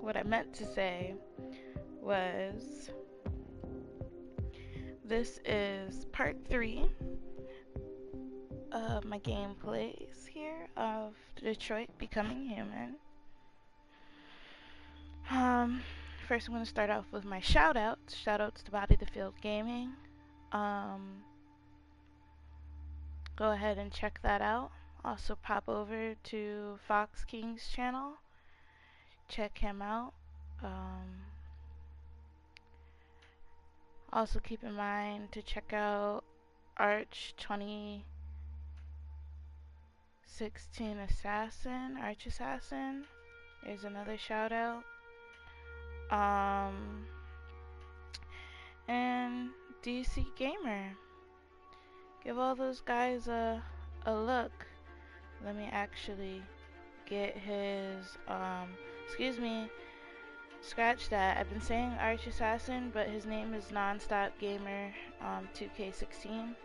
what I meant to say was this is part 3 of my gameplays here of Detroit Becoming Human. First I'm going to start off with my shoutouts. Shoutouts to Body the Field Gaming. Go ahead and check that out. Also pop over to Fox King's channel. Check him out. Also keep in mind to check out Arch 2016 Assassin, Arch Assassin. There's another shout out. And DC Gamer. Give all those guys a look. Let me actually get his, excuse me, scratch that. I've been saying Arch Assassin, but his name is Nonstop Gamer 2K16.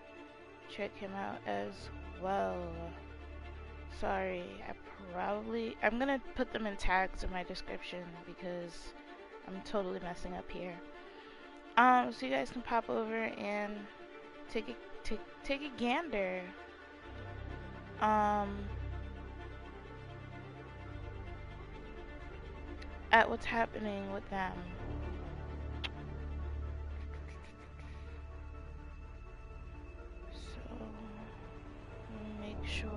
Check him out as well. Sorry, I'm gonna put them in tags in my description because I'm totally messing up here. So you guys can pop over and take a gander. At what's happening with them. So let me make sure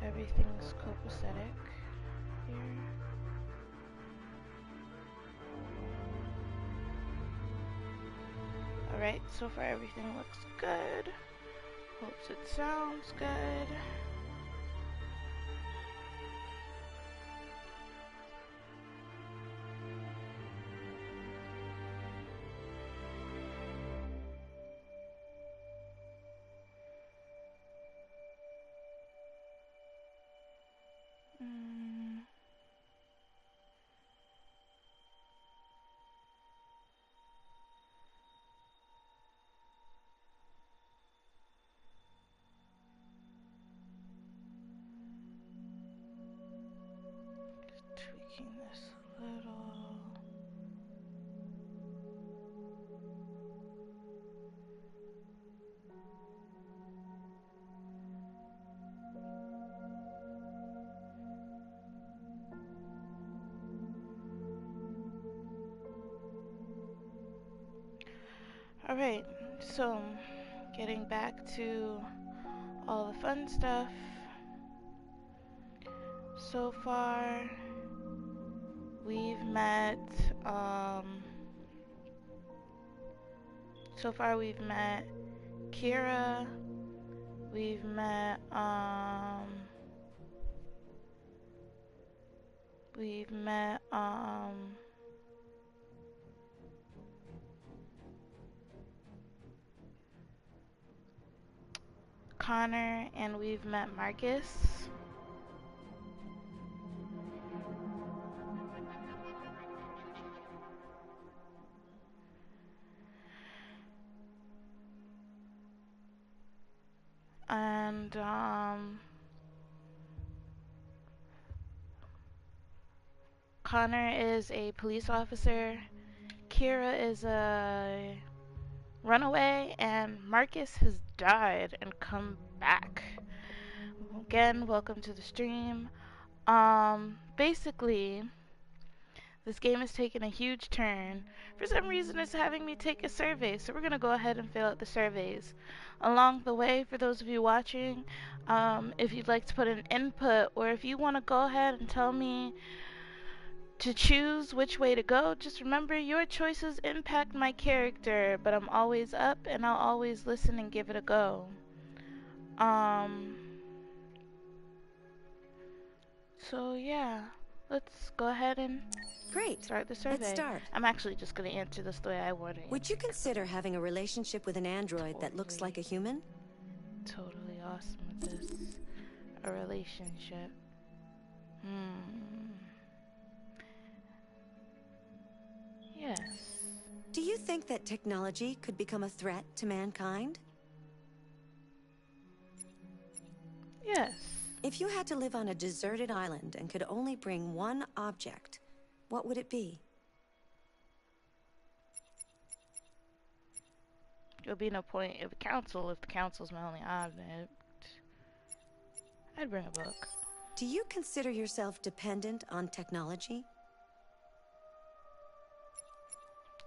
everything's copacetic here. Alright, so far everything looks good. Hopes it sounds good. Tweaking this a little. Alright, so getting back to all the fun stuff. So far we've met Kira, we've met Connor, and we've met Marcus. And Connor is a police officer, Kira is a runaway, and Marcus has died and come back. Again, welcome to the stream. Basically, this game has taken a huge turn. For some reason, it's having me take a survey, so we're going to go ahead and fill out the surveys. Along the way, for those of you watching, if you'd like to put an input, or if you want to go ahead and tell me to choose which way to go, just remember your choices impact my character, but I'm always up and I'll always listen and give it a go. So yeah, let's go ahead and start the survey. Let's start. I'm actually just going to answer this the way I want to. Would you consider having a relationship with an android that looks like a human? Totally awesome with this. A relationship. Yes. Do you think that technology could become a threat to mankind? Yes. If you had to live on a deserted island and could only bring one object, what would it be? There'll be no point of the council if the council's my only object. I'd bring a book. Do you consider yourself dependent on technology?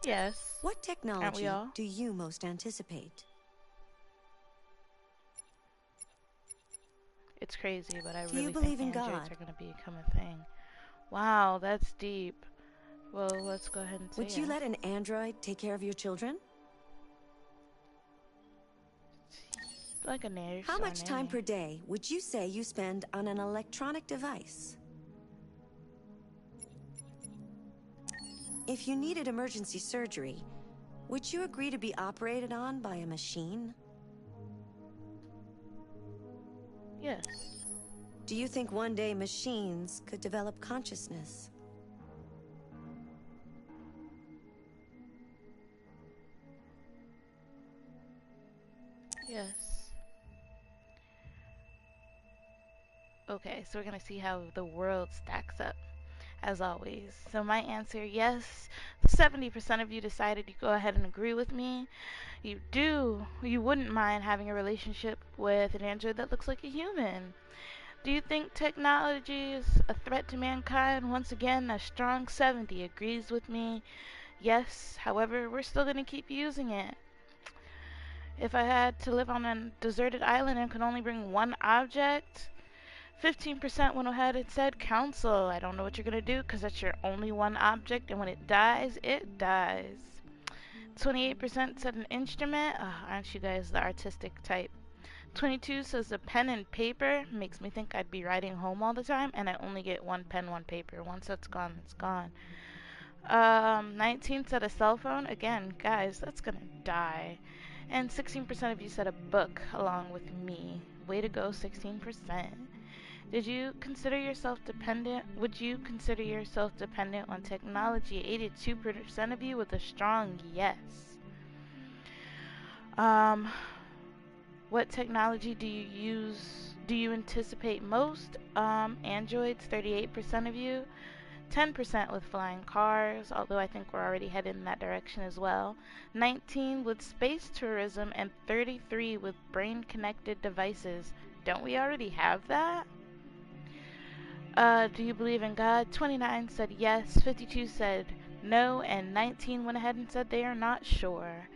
Yes. What Aren't we technology all? do you most anticipate? It's crazy, but I Do you really believe think in androids God? are going to become a thing. Wow, that's deep. Well, let's go ahead and say Would you yes. let an android take care of your children? Like a nurse How or much time nanny. per day would you say you spend on an electronic device? If you needed emergency surgery, would you agree to be operated on by a machine? Yes. Do you think one day machines could develop consciousness? Yes. Okay, so we're going to see how the world stacks up, as always. So my answer, yes. 70% of you decided you go ahead and agree with me. You wouldn't mind having a relationship with an android that looks like a human. Do you think technology is a threat to mankind? Once again, a strong 70 agrees with me. Yes, however, we're still going to keep using it. If I had to live on a deserted island and could only bring one object, 15% went ahead and said council. I don't know what you're going to do because that's your only one object, and when it dies, it dies. 28% said an instrument. Aren't you guys the artistic type? 22 says a pen and paper. Makes me think I'd be riding home all the time, and I only get one pen, one paper. Once that's gone, it's gone. 19 said a cell phone. Again, guys, that's gonna die. And 16% of you said a book along with me. Way to go, 16%. Did you consider yourself dependent? Would you consider yourself dependent on technology? 82% of you with a strong yes. What technology do you use? Do you anticipate most? Androids, 38% of you. 10% with flying cars, although I think we're already headed in that direction as well. 19 with space tourism, and 33 with brain-connected devices. Don't we already have that? Do you believe in God? 29 said yes, 52 said no, and 19 went ahead and said they are not sure.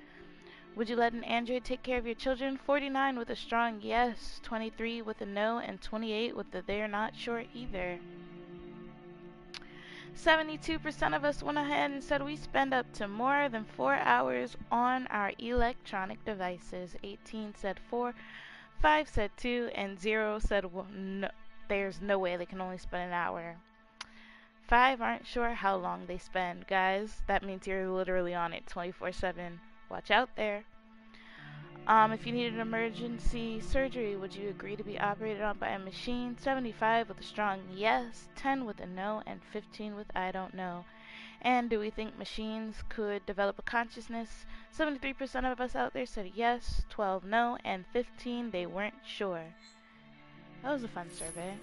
Would you let an android take care of your children? 49 with a strong yes, 23 with a no, and 28 with the they're not sure either. 72% of us went ahead and said we spend up to more than 4 hours on our electronic devices. 18 said 4, 5 said 2, and 0 said no, there's no way they can only spend an hour. 5 aren't sure how long they spend. Guys, that means you're literally on it 24/7. Watch out there. If you needed emergency surgery, would you agree to be operated on by a machine? 75 with a strong yes, 10 with a no, and 15 with I don't know. And do we think machines could develop a consciousness? 73% of us out there said yes, 12 no, and 15 they weren't sure. That was a fun survey.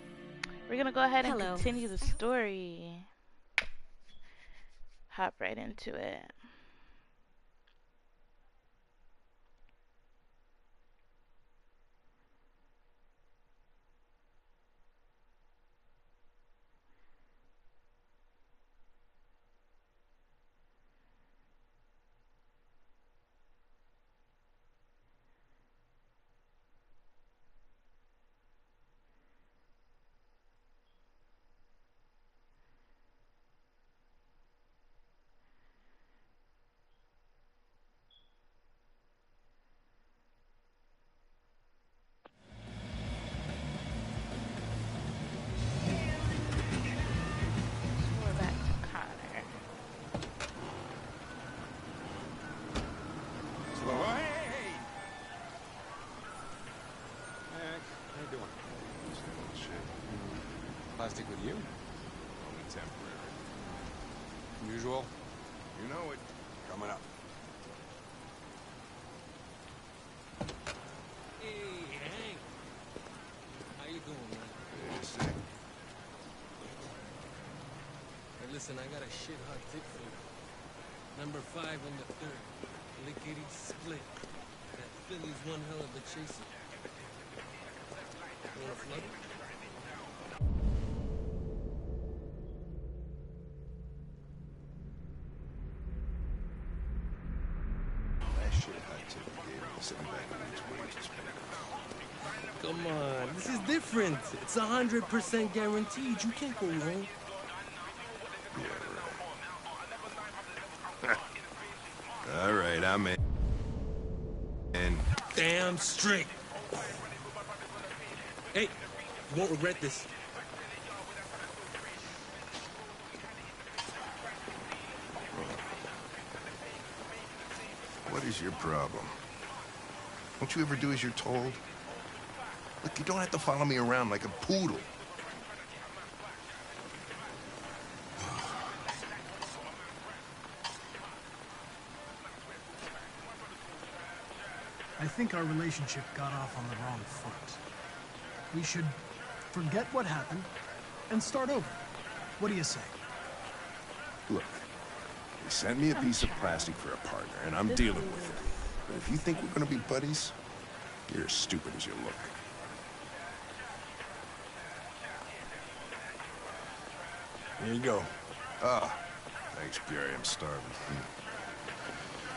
We're going to go ahead and continue the story. Hop right into it. Plastic with you? Only temporary. Usual? You know it. Coming up. Hey, Hank. How you doing, man? Just saying. Hey, Listen, I got a shit hot tip for you. Number 5 on the 3rd. Lickety split. That Philly's one hell of a chaser. You wanna flood it? That shit hot tip you gave me sitting back in these wages, man. Come on, this is different. It's 100% guaranteed. You can't go wrong. Yeah, right. All right, I'm in. Damn straight. Hey, you won't regret this. What is your problem? Don't you ever do as you're told? Look, you don't have to follow me around like a poodle. I think our relationship got off on the wrong foot. We should forget what happened and start over. What do you say? Look, you sent me a piece of plastic for a partner, and I'm dealing with it. But if you think we're gonna be buddies, you're as stupid as you look. Here you go. Ah, thanks, Gary. I'm starving.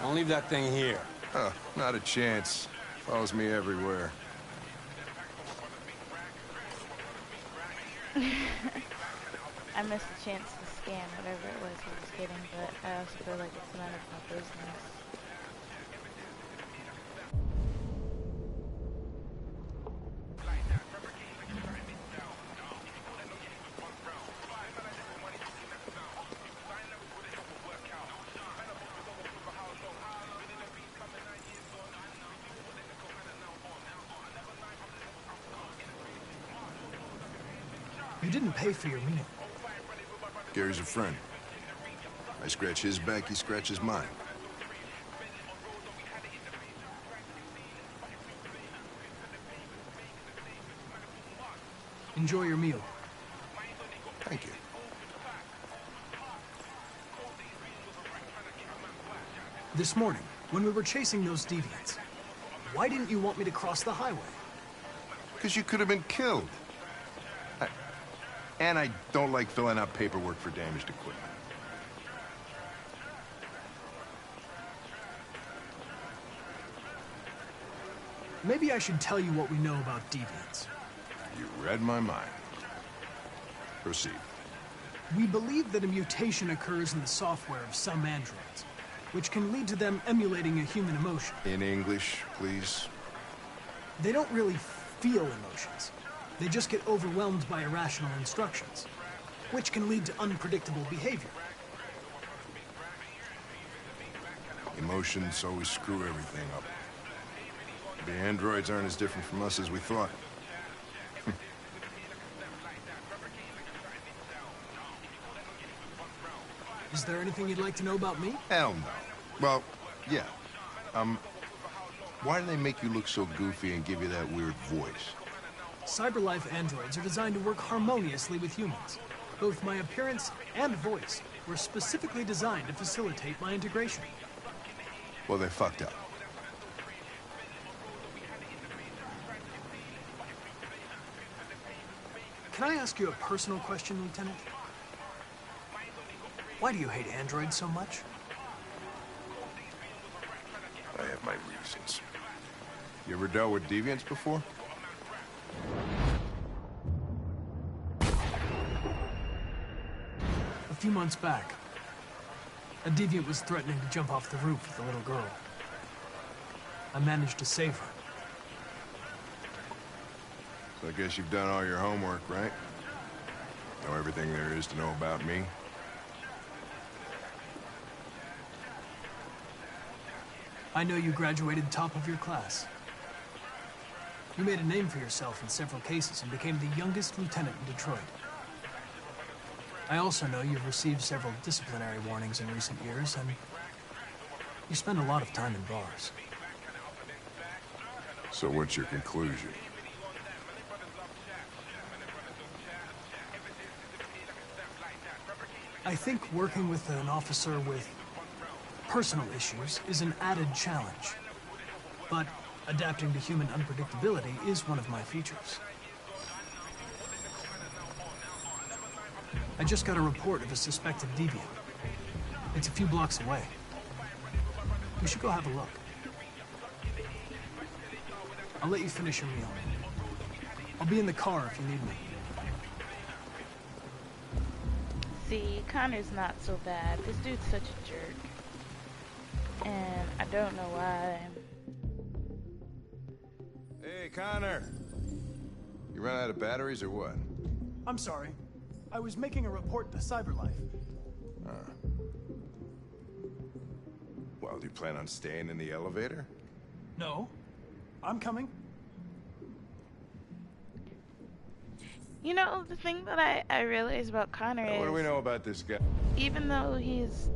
Don't leave that thing here. Huh, not a chance. Follows me everywhere. I missed the chance to scan whatever it was he was getting, but I also feel like it's none of my business. You didn't pay for your meal. Gary's a friend. I scratch his back, he scratches mine. Enjoy your meal. Thank you. This morning, when we were chasing those deviants, why didn't you want me to cross the highway? Because you could have been killed. And I don't like filling out paperwork for damaged equipment. Maybe I should tell you what we know about deviants. You read my mind. Proceed. We believe that a mutation occurs in the software of some androids, which can lead to them emulating a human emotion. In English, please. They don't really feel emotions. They just get overwhelmed by irrational instructions, which can lead to unpredictable behavior. Emotions always screw everything up. The androids aren't as different from us as we thought. Is there anything you'd like to know about me? Hell no. Well, yeah. Why do they make you look so goofy and give you that weird voice? CyberLife androids are designed to work harmoniously with humans. Both my appearance and voice were specifically designed to facilitate my integration. Well, they fucked up. Can I ask you a personal question, Lieutenant? Why do you hate androids so much? I have my reasons. You ever dealt with deviants before? A few months back, a deviant was threatening to jump off the roof with a little girl. I managed to save her. So I guess you've done all your homework, right? Know everything there is to know about me? I know you graduated top of your class. You made a name for yourself in several cases and became the youngest lieutenant in Detroit. I also know you've received several disciplinary warnings in recent years, and you spend a lot of time in bars. So what's your conclusion? I think working with an officer with personal issues is an added challenge. But adapting to human unpredictability is one of my features. I just got a report of a suspected deviant. It's a few blocks away. We should go have a look. I'll let you finish your meal. I'll be in the car if you need me. See, Connor's not so bad. This dude's such a jerk. And I don't know why. Hey, Connor. You run out of batteries or what? I'm sorry. I was making a report to CyberLife. Well, do you plan on staying in the elevator? No. I'm coming. You know, the thing that I realize about Connor is... What do we know about this guy? Even though he's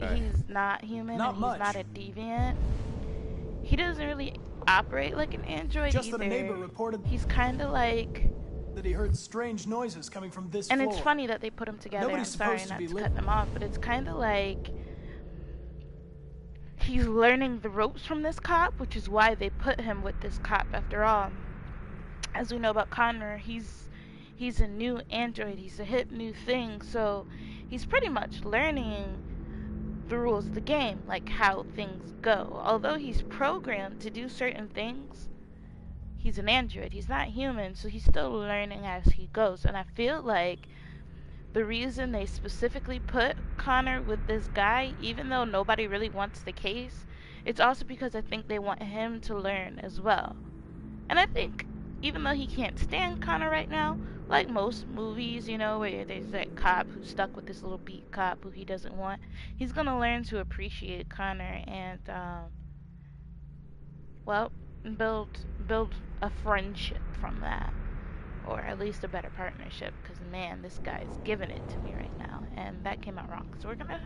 not human Not and he's much. not a deviant, he doesn't really operate like an android Just either. that a neighbor reported He's kind of like... that he heard strange noises coming from this And floor. it's funny that they put them together. Nobody's I'm sorry supposed to not be to lit. cut them off, but it's kind of like he's learning the ropes from this cop, which is why they put him with this cop after all. As we know about Connor, he's a new android. He's a hip new thing, so he's pretty much learning the rules of the game, like how things go. Although he's programmed to do certain things, he's an android. He's not human, so he's still learning as he goes. And I feel like the reason they specifically put Connor with this guy, even though nobody really wants the case, it's also because I think they want him to learn as well. And I think even though he can't stand Connor right now, like most movies, you know, where there's that cop who's stuck with this little beat cop who he doesn't want, he's gonna learn to appreciate Connor and, well, build a friendship from that, or at least a better partnership. Because man, this guy's giving it to me right now, and that came out wrong. So we're gonna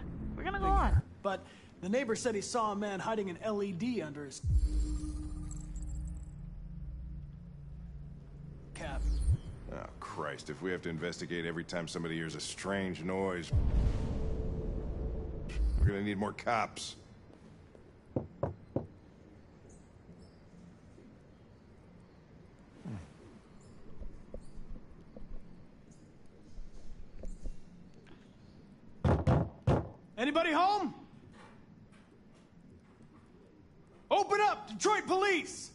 go on. But the neighbor said he saw a man hiding an LED under his cap. Oh, Christ, if we have to investigate every time somebody hears a strange noise, we're gonna need more cops. Anybody home? Open up, Detroit police!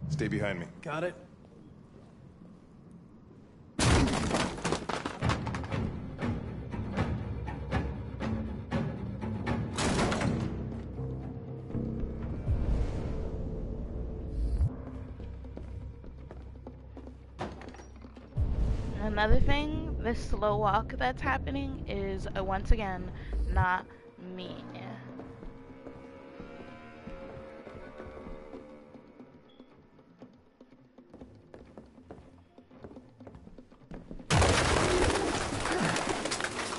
Stay behind me. Got it. Another thing, this slow walk that's happening is, once again, not me.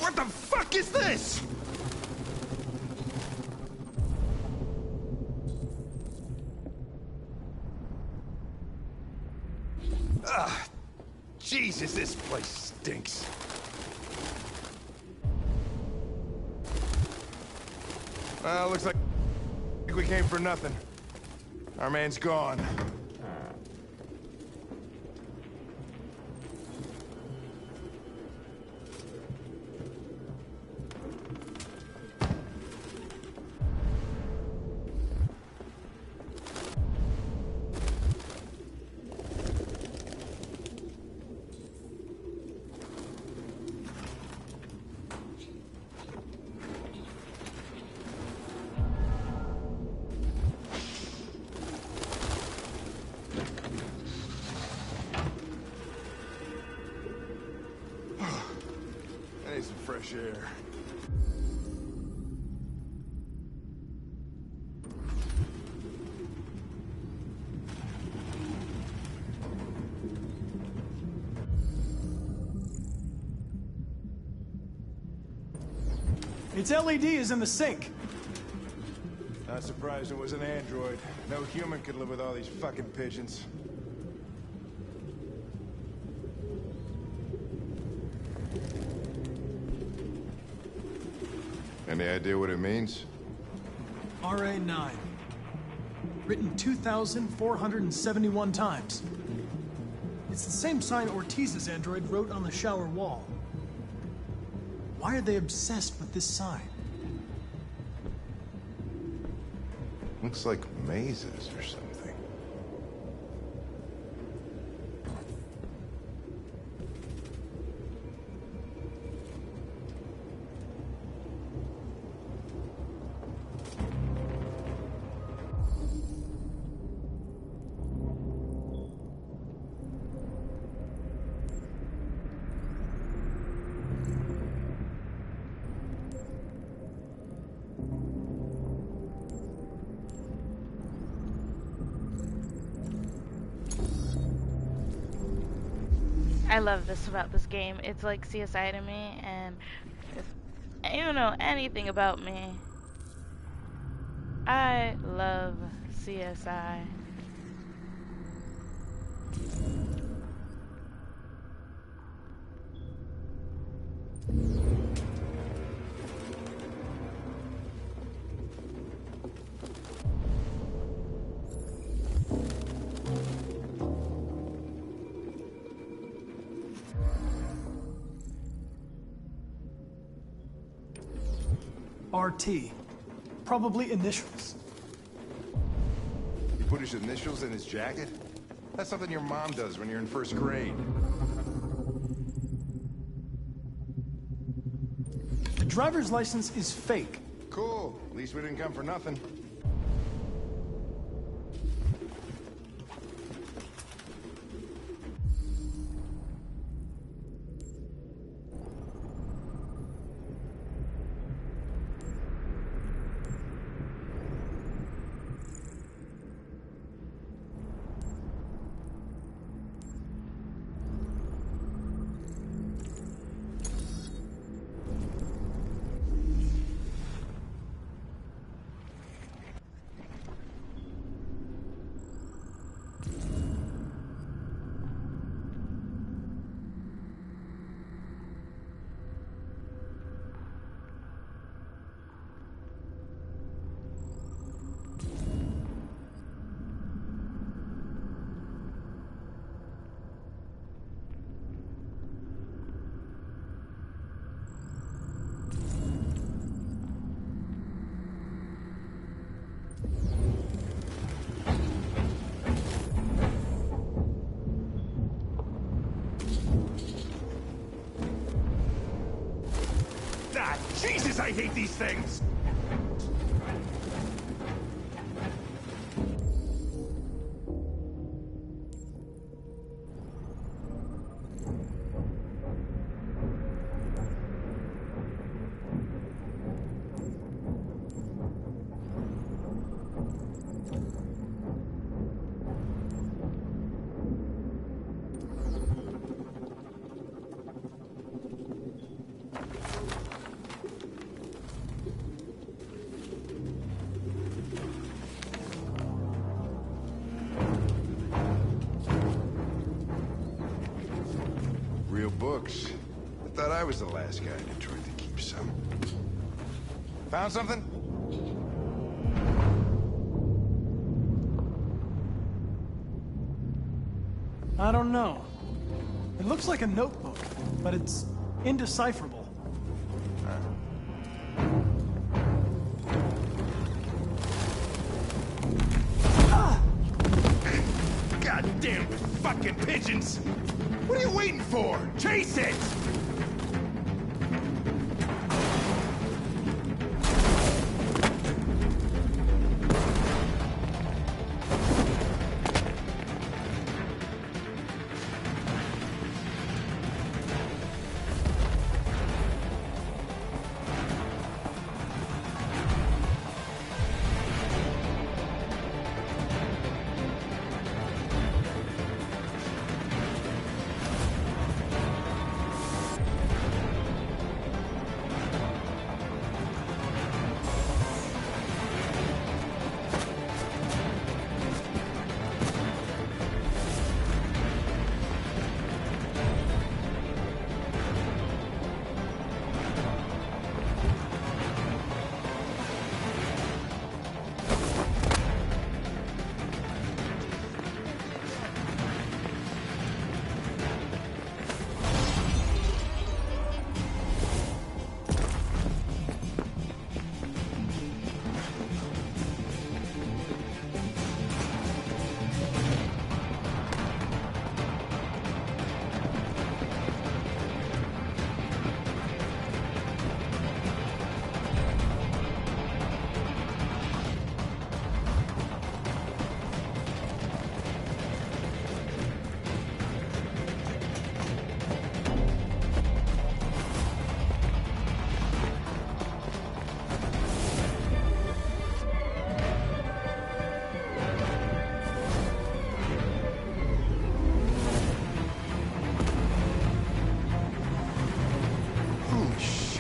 What the fuck is this? Ah, Jesus, this place stinks. Well, looks like we came for nothing. Our man's gone. I need some fresh air. Its LED is in the sink. Not surprised it was an android. No human could live with all these fucking pigeons. Any idea what it means? RA9. Written 2,471 times. It's the same sign Ortiz's android wrote on the shower wall. Why are they obsessed with this sign? Looks like mazes or something. I love this about this game. It's like CSI to me, and if you know anything about me, I love CSI. RT. Probably initials. He put his initials in his jacket? That's something your mom does when you're in first grade. The driver's license is fake. Cool. At least we didn't come for nothing. Ah, Jesus, I hate these things! Real books. I thought I was the last guy in Detroit to keep some. Found something? I don't know. It looks like a notebook, but it's indecipherable. Goddamn fucking pigeons! What are you waiting for? Chase it!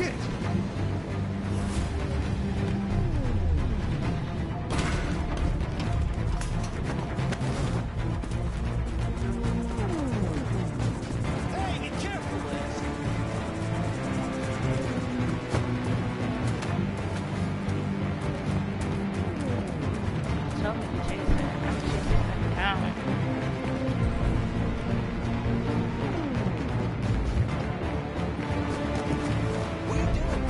shit! Hey, get careful, Liz! So we can chase it. I'm chasing it down. What are you doing?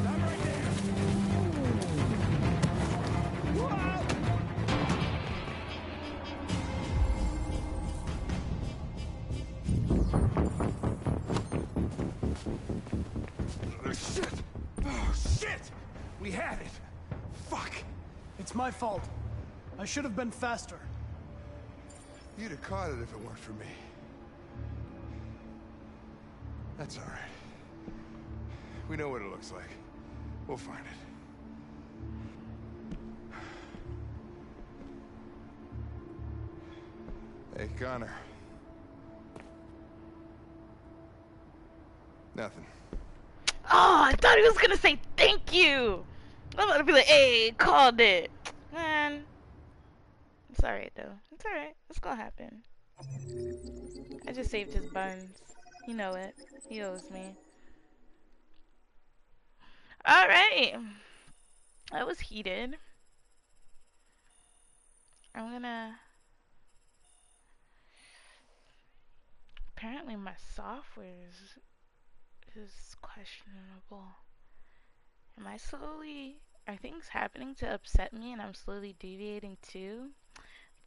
I'm right there! Whoa! Oh, shit! Oh, shit! We had it! Fuck! It's my fault. I should have been faster. You'd have caught it if it weren't for me. That's all right. We know what it looks like. We'll find it. Hey, Connor. Nothing. Oh, I thought he was gonna say thank you. I'm gonna be like, hey, called it. Man. It's alright though. It's alright. It's gonna happen. I just saved his buns. You know it. He owes me. Alright. That was heated. I'm gonna... Apparently my software is questionable. Am I slowly... Are things happening to upset me and I'm slowly deviating too?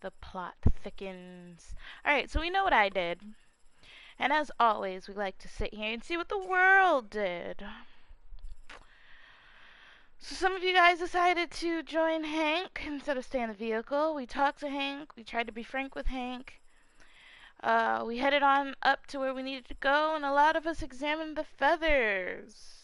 The plot thickens. Alright, so we know what I did. And as always, we like to sit here and see what the world did. So some of you guys decided to join Hank instead of stay in the vehicle. We talked to Hank. We tried to be frank with Hank. We headed on up to where we needed to go, and a lot of us examined the feathers.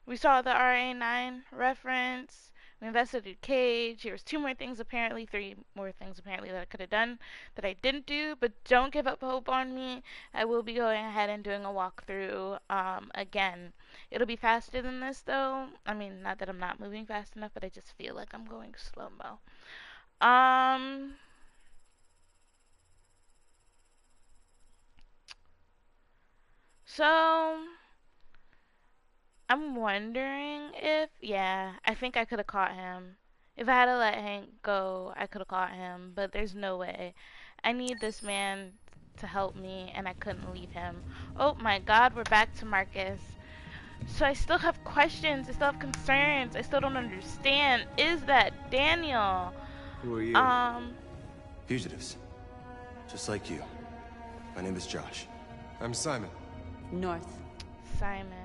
We saw the RA9 reference. We investigated Cage. There was 2 more things apparently, 3 more things apparently that I could have done that I didn't do, but don't give up hope on me. I will be going ahead and doing a walkthrough again. It'll be faster than this though. I mean, not that I'm not moving fast enough, but I just feel like I'm going slow-mo. So I'm wondering if, yeah, I think I could have caught him. If I had to let Hank go, I could have caught him, but there's no way. I need this man to help me, and I couldn't leave him. Oh my god, we're back to Marcus. So I still have questions, I still have concerns, I still don't understand. Is that Daniel? Who are you? Fugitives. Just like you. My name is Josh. I'm Simon. North. Simon.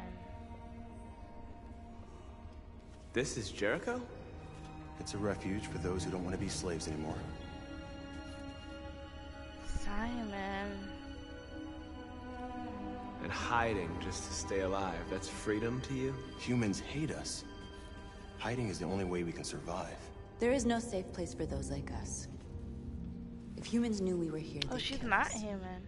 This is Jericho? It's a refuge for those who don't want to be slaves anymore. Simon. And hiding just to stay alive. That's freedom to you? Humans hate us. Hiding is the only way we can survive. There is no safe place for those like us. If humans knew we were here, Oh, they'd she's kill not us. human.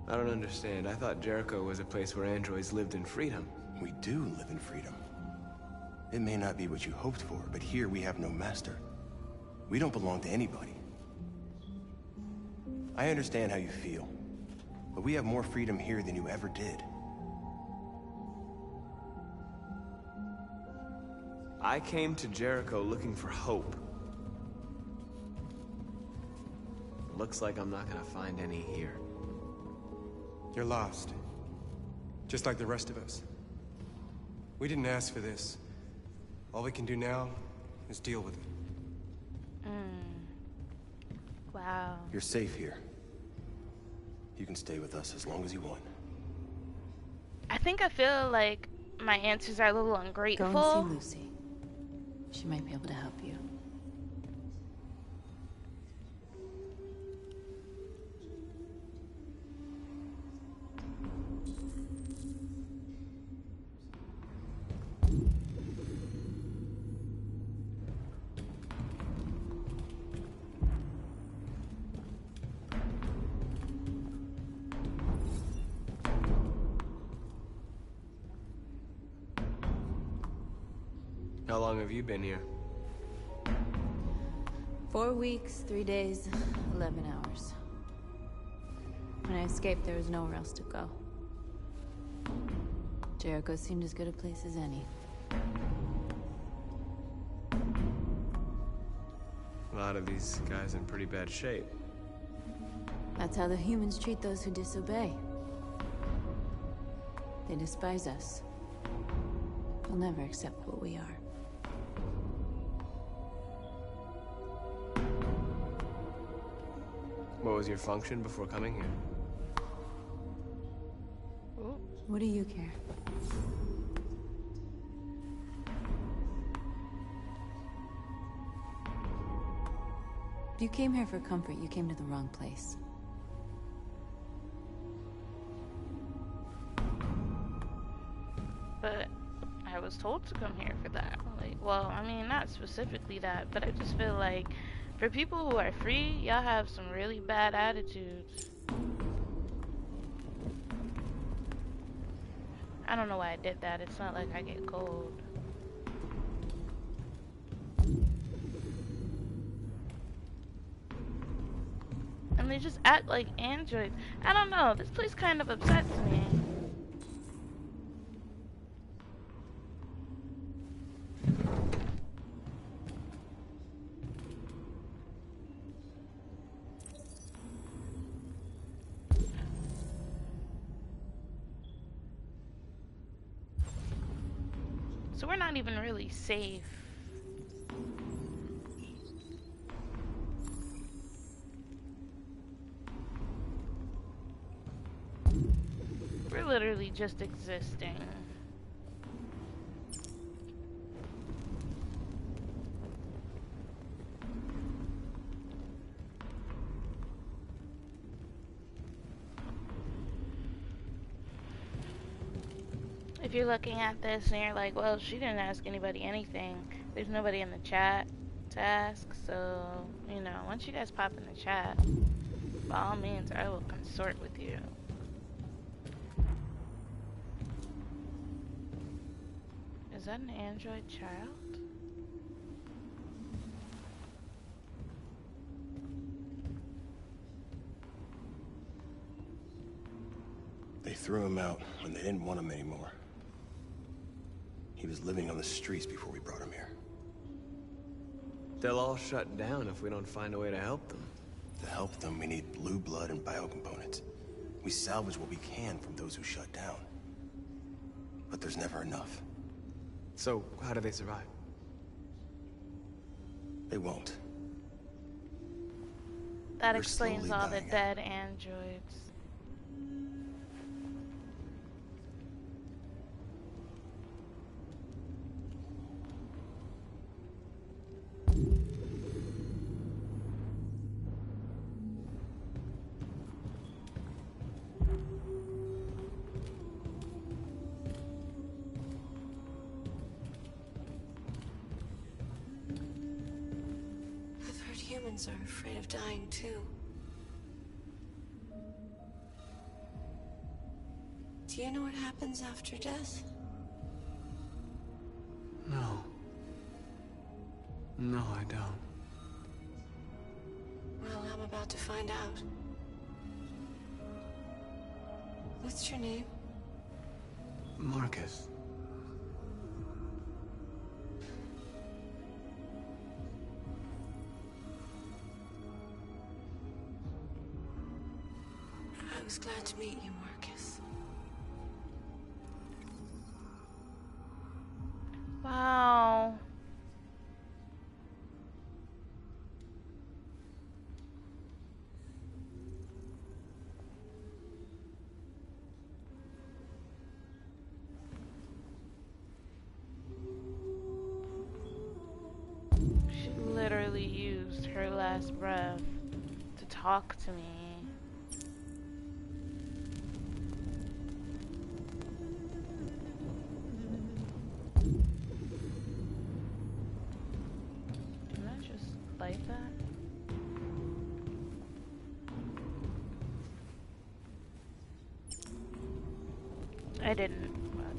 I don't understand. I thought Jericho was a place where androids lived in freedom. We do live in freedom. It may not be what you hoped for, but here we have no master. We don't belong to anybody. I understand how you feel, but we have more freedom here than you ever did. I came to Jericho looking for hope. Looks like I'm not gonna find any here. You're lost. Just like the rest of us. We didn't ask for this. All we can do now is deal with it. Wow. You're safe here. You can stay with us as long as you want. I think I feel like my answers are a little ungrateful. Go and see Lucy. She might be able to help you. How long have you been here? 4 weeks, 3 days, 11 hours. When I escaped, there was nowhere else to go. Jericho seemed as good a place as any. A lot of these guys in pretty bad shape. That's how the humans treat those who disobey. They despise us. They'll never accept what we are. What was your function before coming here? What do you care? If you came here for comfort, you came to the wrong place. But I was told to come here for that. Like, well, I mean, not specifically that, but I just feel like for people who are free, y'all have some really bad attitudes. I don't know why I did that. It's not like I get cold. And they just act like androids. I don't know. This place kind of upsets me. So we're not even really safe. We're literally just existing. If you're looking at this and you're like, well, she didn't ask anybody anything, there's nobody in the chat to ask, so, you know, once you guys pop in the chat, by all means, I will consort with you. Is that an android child? They threw him out when they didn't want him anymore. He was living on the streets before we brought him here. They'll all shut down if we don't find a way to help them. To help them, we need blue blood and biocomponents. We salvage what we can from those who shut down. But there's never enough. So, how do they survive? They won't. That They're explains slowly all the dying dead androids. I've heard humans are afraid of dying too. Do you know what happens after death? No. No, I don't. Well, I'm about to find out. What's your name? Marcus. I was glad to meet you, Marcus. Wow. She literally used her last breath to talk to me. Can I just like that? I didn't. But...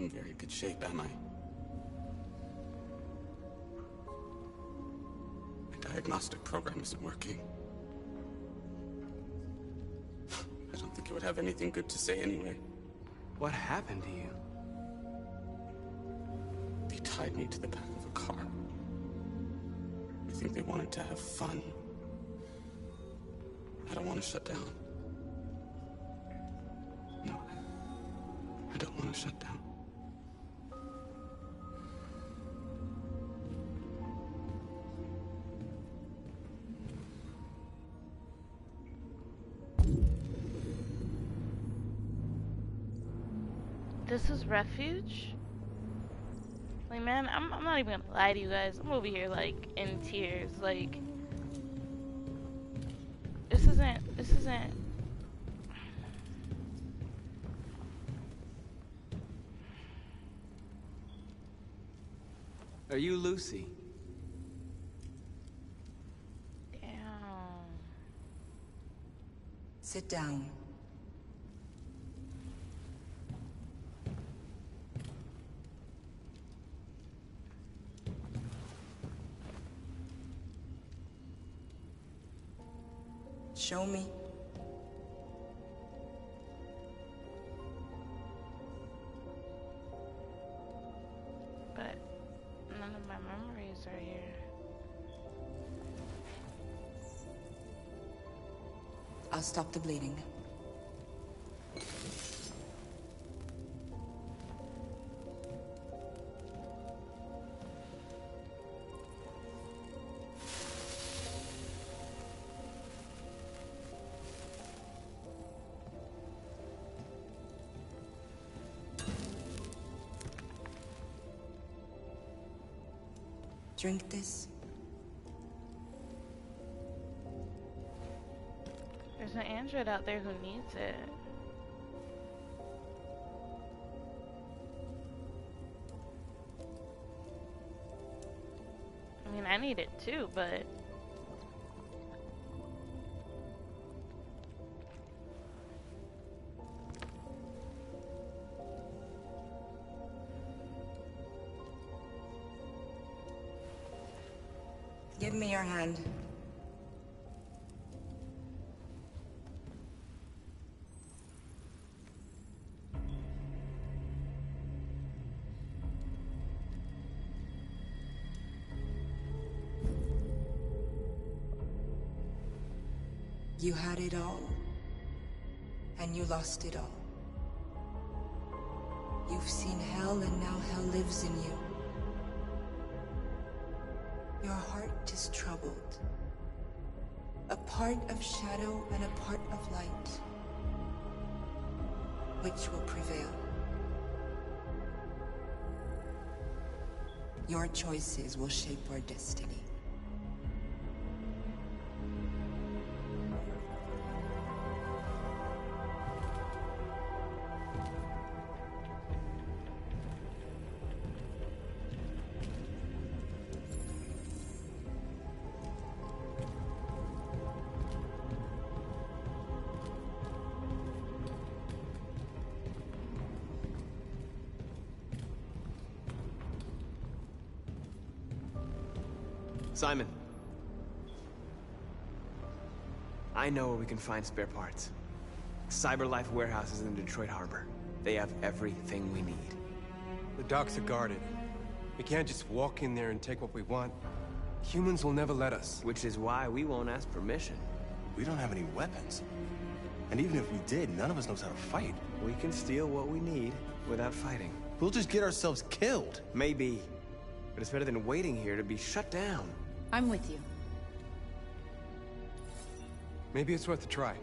in very good shape, am I? My diagnostic program isn't working. I don't think it would have anything good to say anyway. What happened to you? They tied me to the back of a car. I think they wanted to have fun. I don't want to shut down. No, I don't want to shut down. This is refuge? Like, man, I'm not even gonna lie to you guys. I'm over here, like, in tears. Like, this isn't. Are you Lucy? Damn. Sit down. Show me. But none of my memories are here. I'll stop the bleeding. Drink this. There's an android out there who needs it. I mean, I need it too, but... Give me your hand. You had it all, and you lost it all. You've seen hell, and now hell lives in you. Your heart is troubled. A part of shadow and a part of light. Which will prevail? Your choices will shape our destiny. Simon. I know where we can find spare parts. CyberLife warehouses in the Detroit Harbor. They have everything we need. The docks are guarded. We can't just walk in there and take what we want. Humans will never let us. Which is why we won't ask permission. We don't have any weapons. And even if we did, none of us knows how to fight. We can steal what we need without fighting. We'll just get ourselves killed. Maybe. But it's better than waiting here to be shut down. I'm with you. Maybe it's worth a try.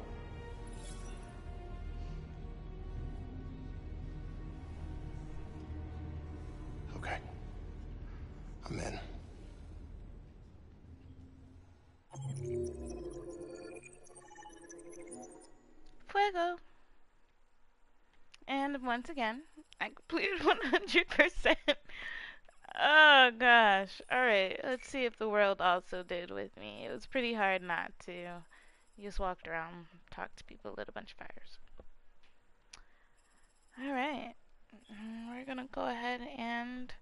Okay. I'm in. Fuego. And once again, I completed 100%. Oh gosh. Alright, let's see if the world also did with me. It was pretty hard not to. You just walked around, talked to people, lit a bunch of fires. Alright. We're gonna go ahead and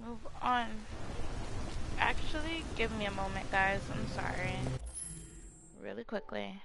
move on. Actually, give me a moment, guys. I'm sorry. Really quickly.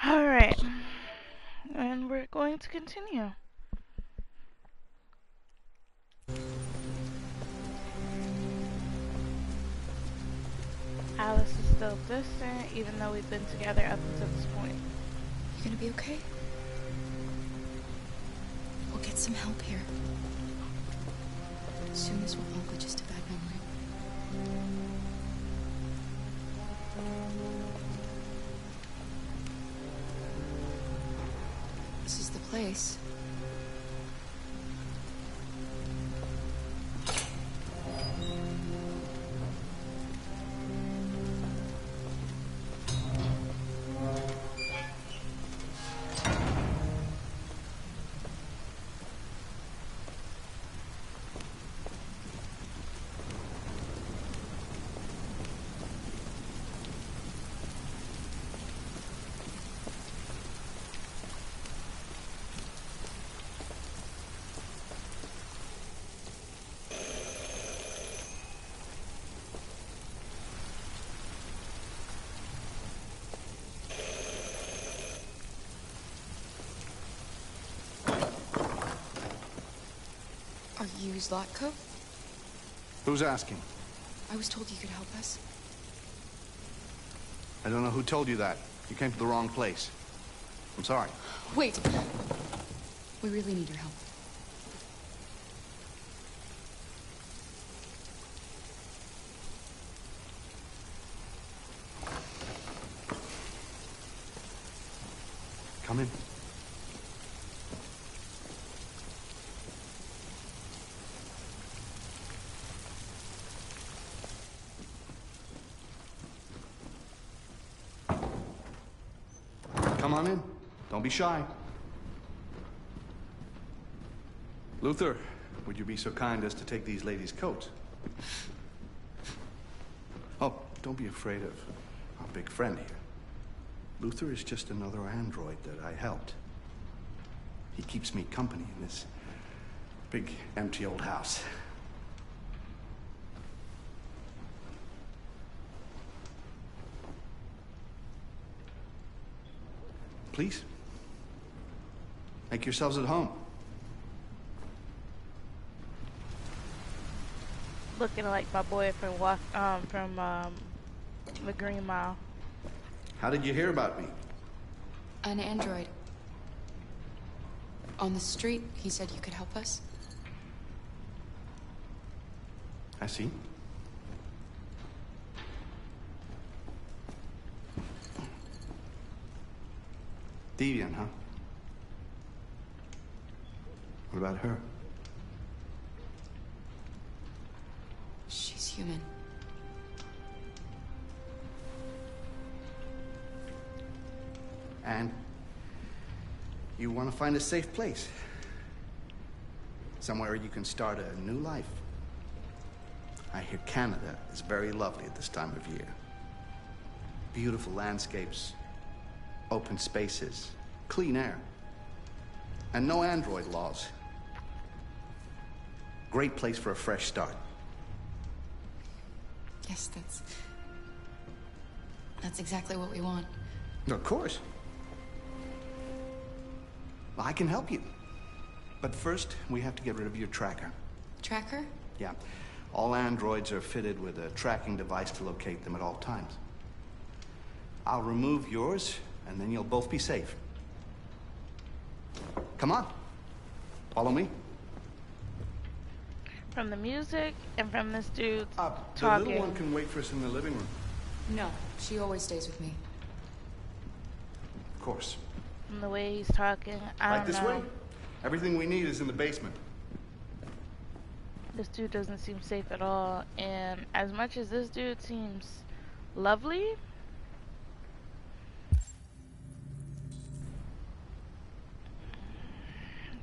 Alright. And we're going to continue. Alice is still distant, even though we've been together up until this point. You gonna be okay? We'll get some help here. As soon as we're all just a bad memory. This is the place. Are you Zlatko? Who's asking? I was told you could help us. I don't know who told you that. You came to the wrong place. I'm sorry. Wait! We really need your help. Come in. Come on in. Don't be shy. Luther, would you be so kind as to take these ladies' coats? Oh, don't be afraid of our big friend here. Luther is just another android that I helped. He keeps me company in this big, empty old house. Please, make yourselves at home. Looking like my boy from the Green Mile. How did you hear about me? An android. On the street, he said you could help us. I see. Deviant, huh? What about her? She's human. And you want to find a safe place. Somewhere you can start a new life. I hear Canada is very lovely at this time of year. Beautiful landscapes, open spaces, clean air, and no android laws. Great place for a fresh start. Yes, that's exactly what we want. Of course. Well, I can help you. But first, we have to get rid of your tracker. Tracker? Yeah. All androids are fitted with a tracking device to locate them at all times. I'll remove yours, and then you'll both be safe. Come on. Follow me. From the music and from this dude The talking. little one can wait for us in the living room. No, she always stays with me. Of course. From the way he's talking, I Right don't this know. way? Everything we need is in the basement. This dude doesn't seem safe at all, and as much as this dude seems lovely,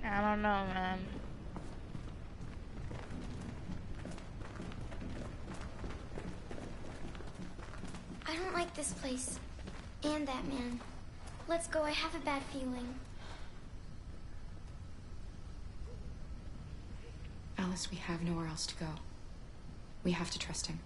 I don't know, man. I don't like this place. And that man. Let's go, I have a bad feeling. Alice, we have nowhere else to go. We have to trust him.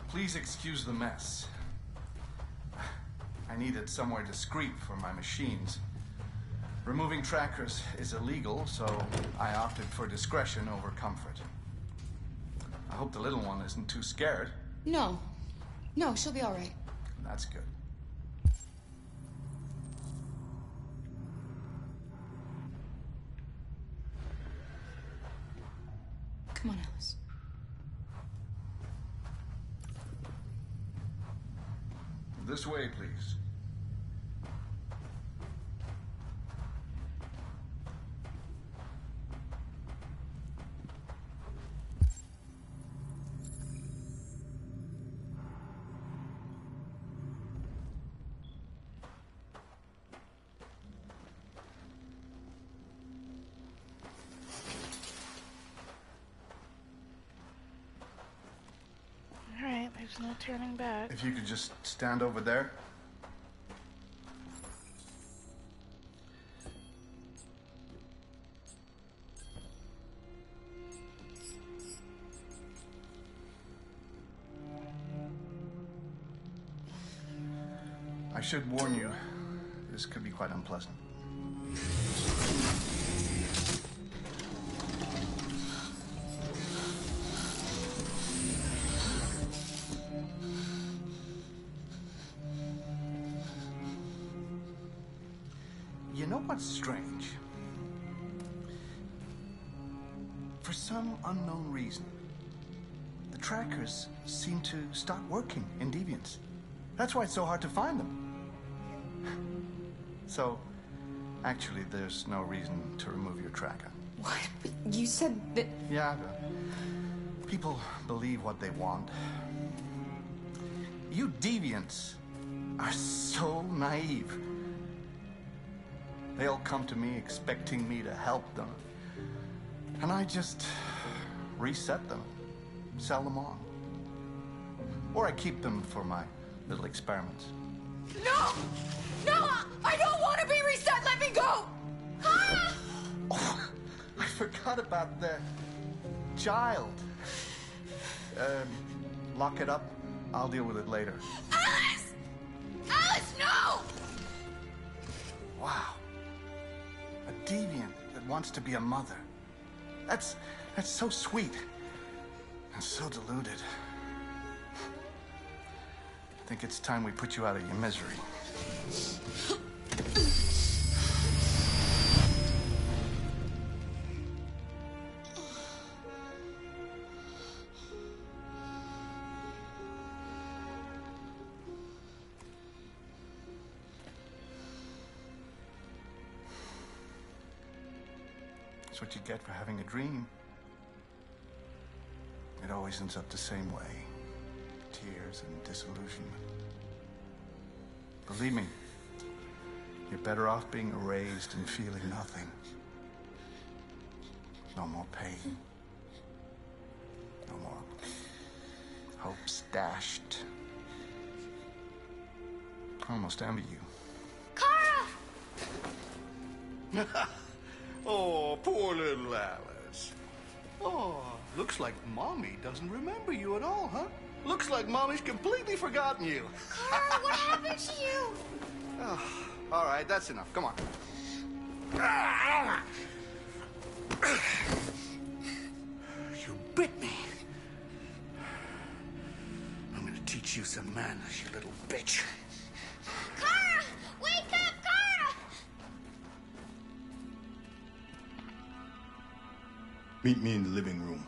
Please excuse the mess. I needed somewhere discreet for my machines. Removing trackers is illegal, so I opted for discretion over comfort. I hope the little one isn't too scared. No. No, she'll be all right. That's good. Come on, Alice. This way, please. Alright, there's no turning back. If you could just stand over there. should warn you, this could be quite unpleasant. You know what's strange? For some unknown reason, the trackers seem to stop working in Deviants. That's why it's so hard to find them. So, actually, there's no reason to remove your tracker. What? But you said that... Yeah, people believe what they want. You Deviants are so naive. They all come to me expecting me to help them. And I just reset them, sell them on. Or I keep them for my little experiments. No! No! I don't want to be reset! Let me go! Ah! Oh, I forgot about the child. Lock it up. I'll deal with it later. Alice! Alice, no! Wow. A deviant that wants to be a mother. That's so sweet. And so deluded. I think it's time we put you out of your misery. That's what you get for having a dream. It always ends up the same way. Tears and disillusionment. Believe me, you're better off being erased and feeling nothing. No more pain. No more hopes dashed. I almost envy you. Kara! Oh, poor little Alice. Oh, looks like Mommy doesn't remember you at all, huh? Looks like Mommy's completely forgotten you. Kara, what happened to you? Oh, all right, that's enough. Come on. You bit me. I'm gonna teach you some manners, you little bitch. Kara! Wake up, Kara! Meet me in the living room.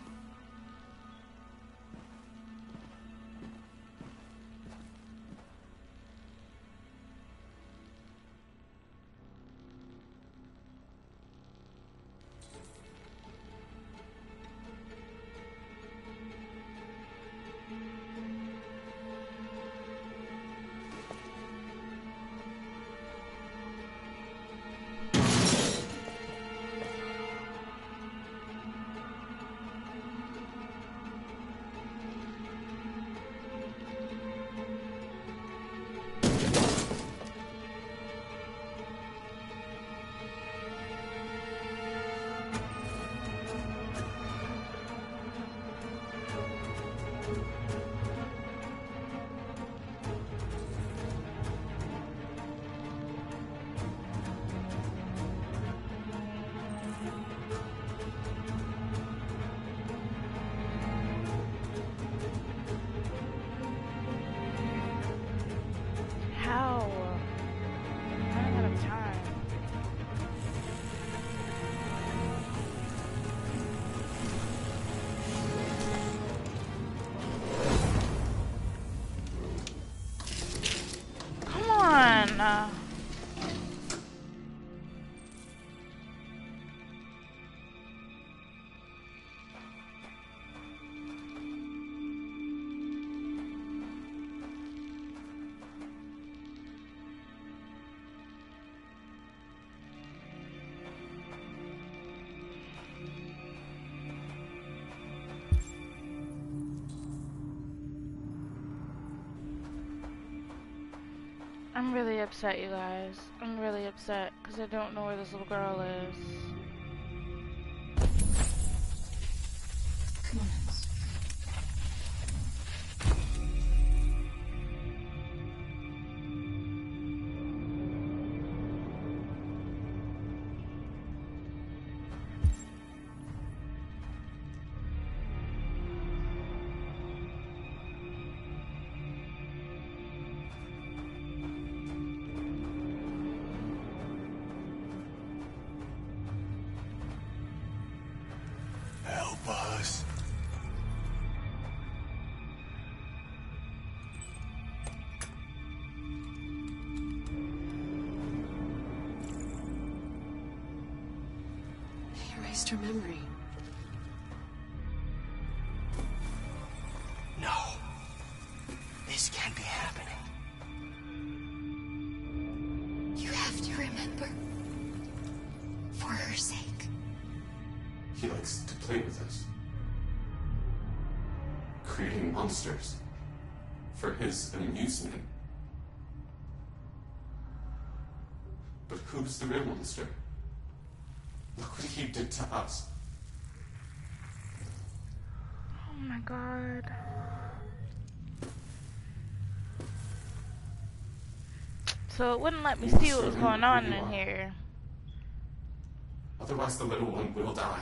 How? I'm running out of time. Come on. I'm really upset, you guys. I'm really upset because I don't know where this little girl is. Come on, Alice. lost her memory. No. This can't be happening. You have to remember. For her sake. He likes to play with us. Creating monsters. For his amusement. But who's the real monster? Look what he did to us. Oh my god. So it wouldn't let me see what was going on in here. Otherwise the little one will die.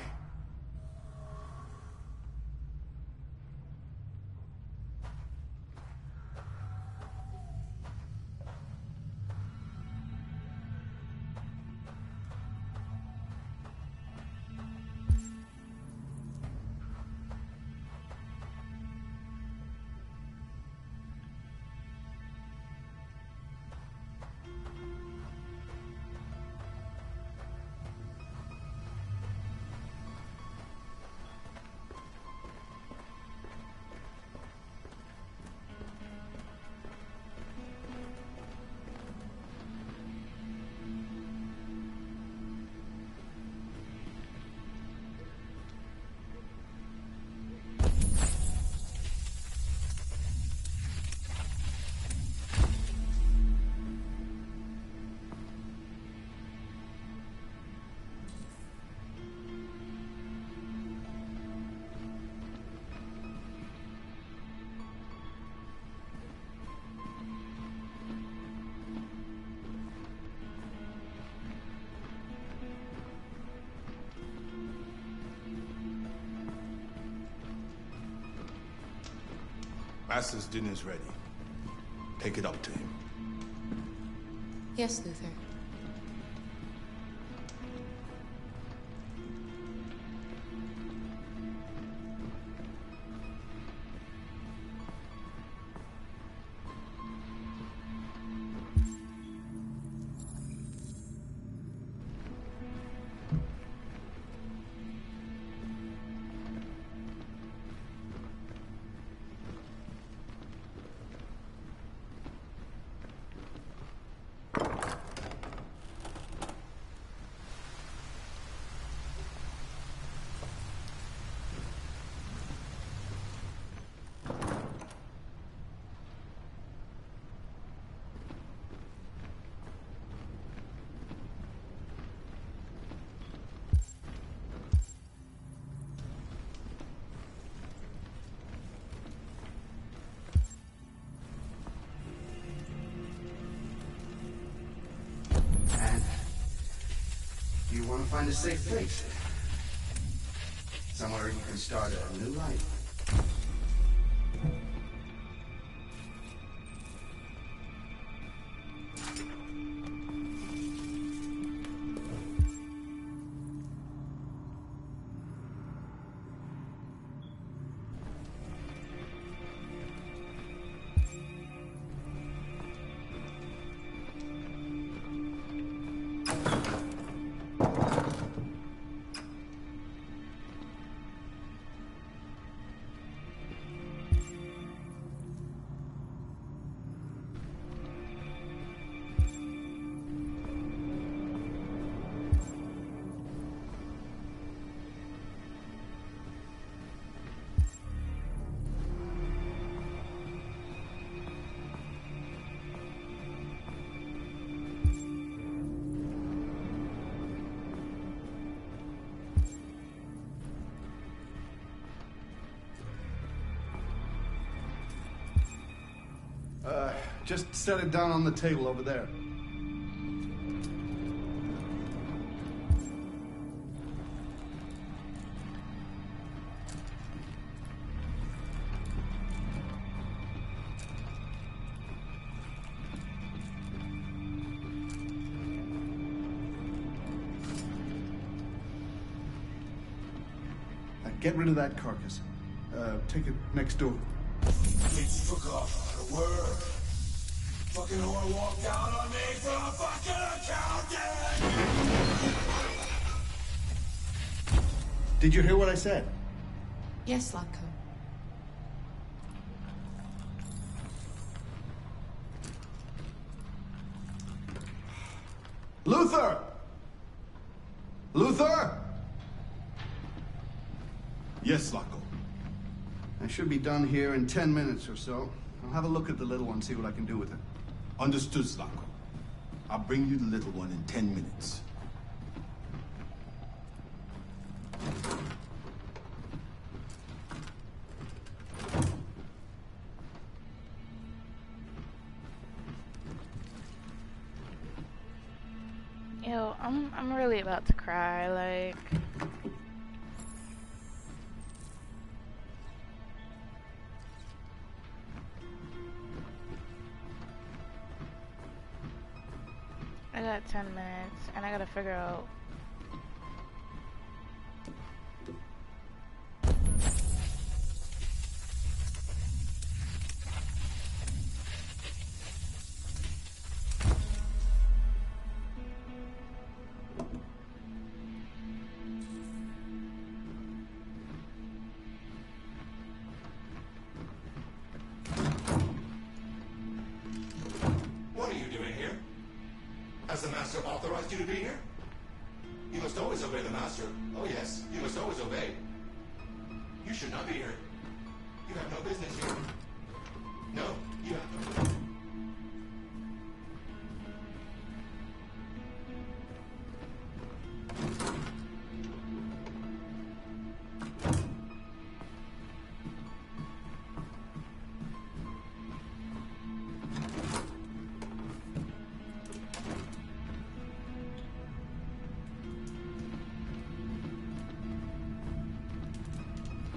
Master's dinner's ready. Take it up to him. Yes, Luther. You want to find a safe place? Somewhere you can start a new life. Just set it down on the table over there. Get rid of that carcass. Take it next door. Bitch forgot how to work. Fucking whore walked out on me from a fucking accountant! Did you hear what I said? Yes, Latko. Luther! Luther! Yes, Latko. I should be done here in 10 minutes or so. I'll have a look at the little one, see what I can do with it. Understood, Latko. I'll bring you the little one in 10 minutes. Yo, I'm really about to cry, like. I got 10 minutes, and I gotta figure out. What are you doing here? Has the Master authorized you to be here? You must always obey the Master. Oh yes, you must always obey. You should not be here. You have no business here. No, you have no...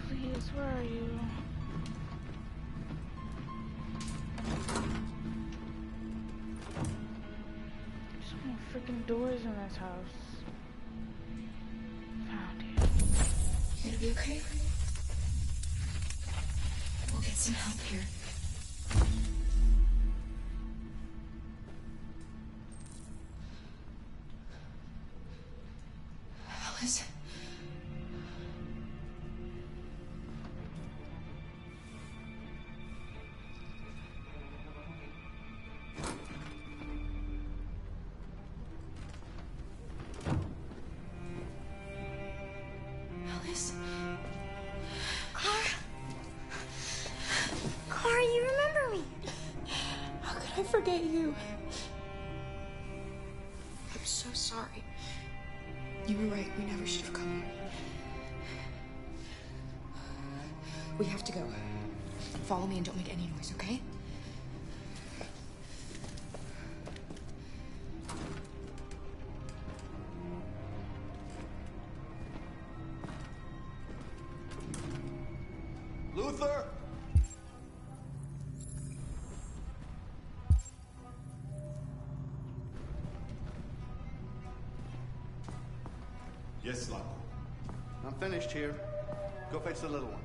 Please, where are you? There's so many freaking doors in this house. Found you. You gonna be okay? We'll get some help here. Alice? Alice? Clara? Clara, you remember me? How could I forget you? I'm so sorry. You were right. We never should have come here. We have to go. Follow me and don't make any noise, okay? Luther! Yes, Latko. I'm finished here. Go fetch the little one.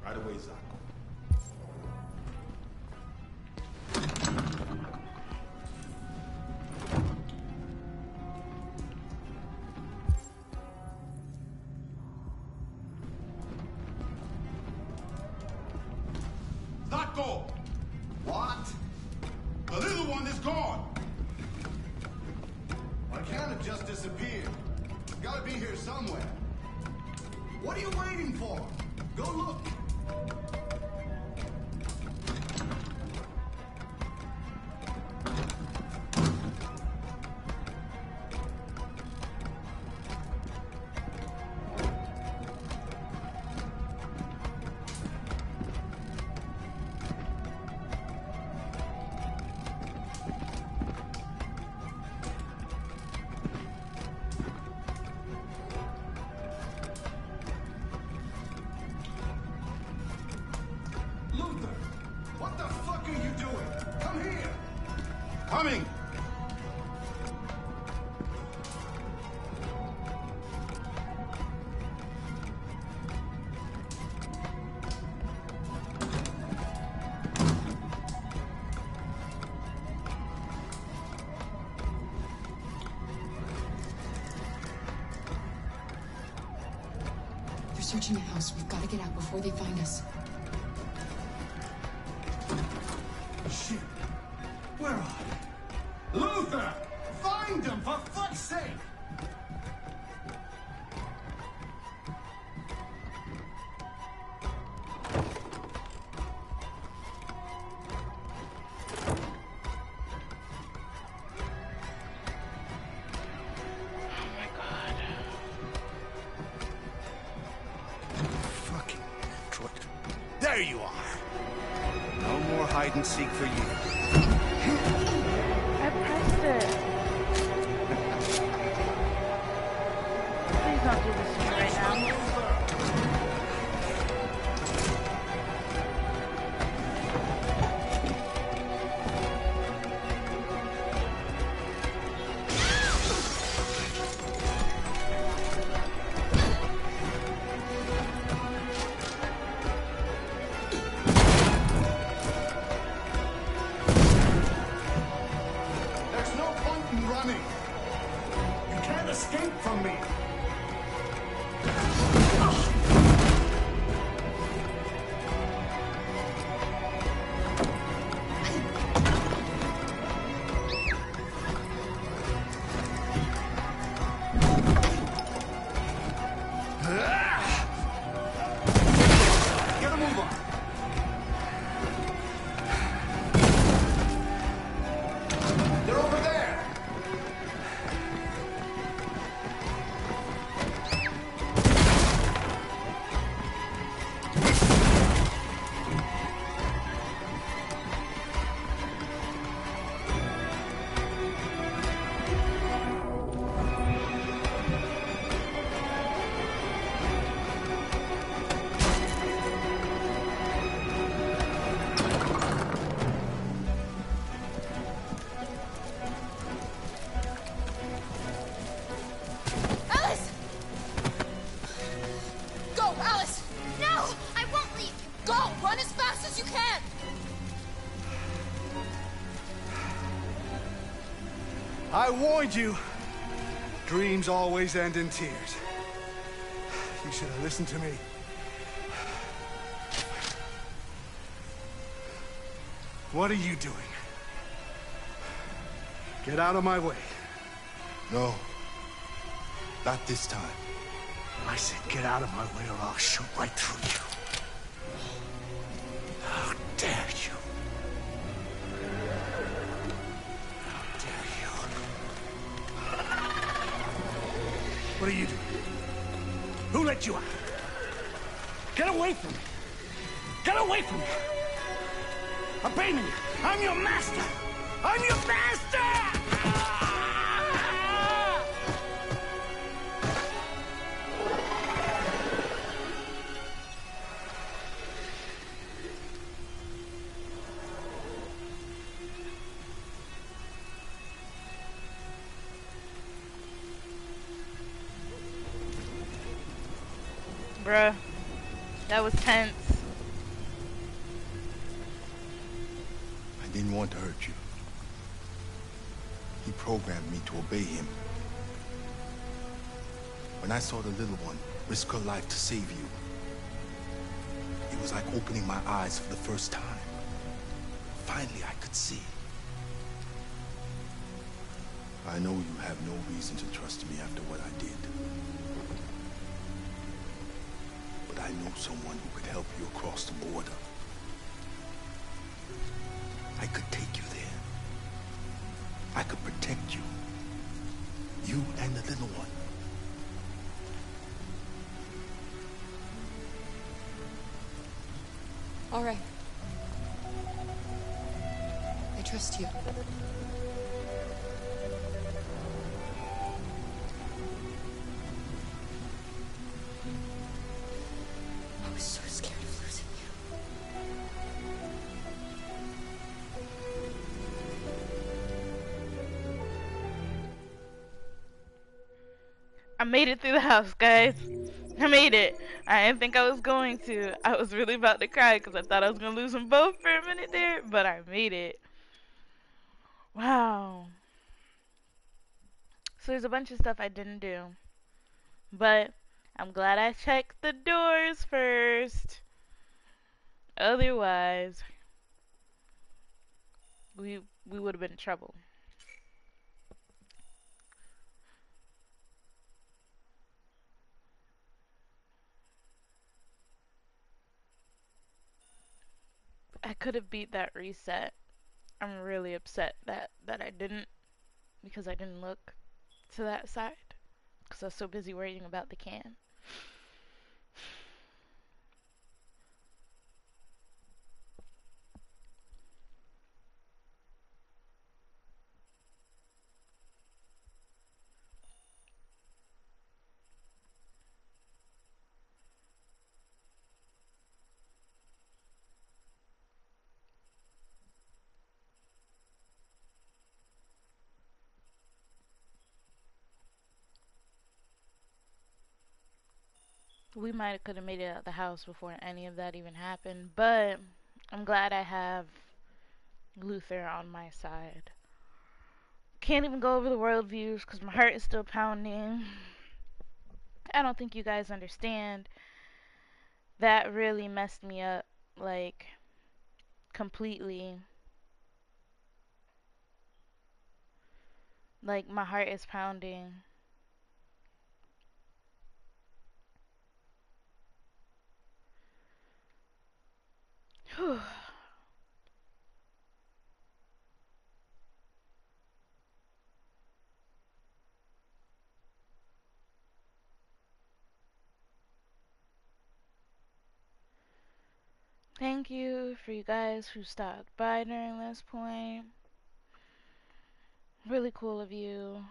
Right away, Latko. Latko! What? The little one is gone! I can't have just disappeared. It's gotta be here somewhere. What are you waiting for? Go look. Luther, what the fuck are you doing? Come here. Coming! searching the house. We've got to get out before they find us. Shit. Where are they? Luther! Find them, for fuck's sake! Fucking Detroit. There you are. No more hide and seek for you. I pressed it. Please don't do this to me right now. There's no point in running. You can't escape from me. Get a move on. They're over there. Alice! Go, Alice! No, I won't leave. Go! Run as fast as you can! I warned you. Dreams always end in tears. You should have listened to me. What are you doing? Get out of my way. No. Not this time. I said get out of my way or I'll shoot right through you. How dare you? How dare you? What are you doing? Who let you out? Get away from me! Get away from me! Obey me! I'm your master! I'm your master! Bruh, that was tense. I didn't want to hurt you. He programmed me to obey him. When I saw the little one risk her life to save you, it was like opening my eyes for the first time. Finally, I could see. I know you have no reason to trust me after what I did. But I know someone who could help you across the border. I could take you there. I could protect you. You and the little one. All right. I trust you. I was so scared of losing you. I made it through the house, guys. I made it. I didn't think I was going to. I was really about to cry because I thought I was going to lose them both for a minute there, but I made it. Wow. So there's a bunch of stuff I didn't do. But I'm glad I checked the doors first. Otherwise, we would have been in trouble. I could have beat that reset. I'm really upset that I didn't, because I didn't look to that side because I was so busy worrying about the can. We might could have made it out the house before any of that even happened, but I'm glad I have Luther on my side. Can't even go over the world views because my heart is still pounding. I don't think you guys understand. That really messed me up, like, completely. Like, my heart is pounding. Whew. Thank you for you guys who stopped by during this point. Really cool of you.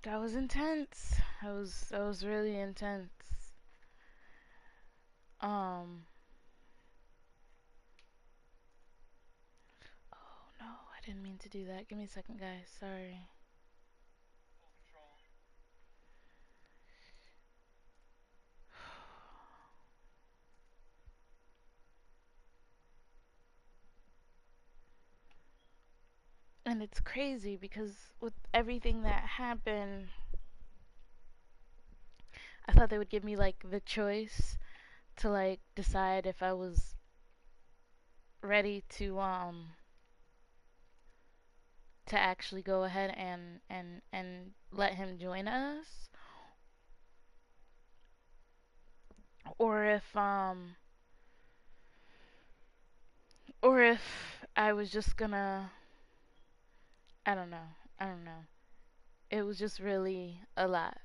That was intense. That was really intense. Oh no, I didn't mean to do that. Give me a second, guys. Sorry. And it's crazy because with everything that happened, I thought they would give me like the choice to like decide if I was ready to actually go ahead and let him join us, or if I was just gonna, I don't know. I don't know. It was just really a lot.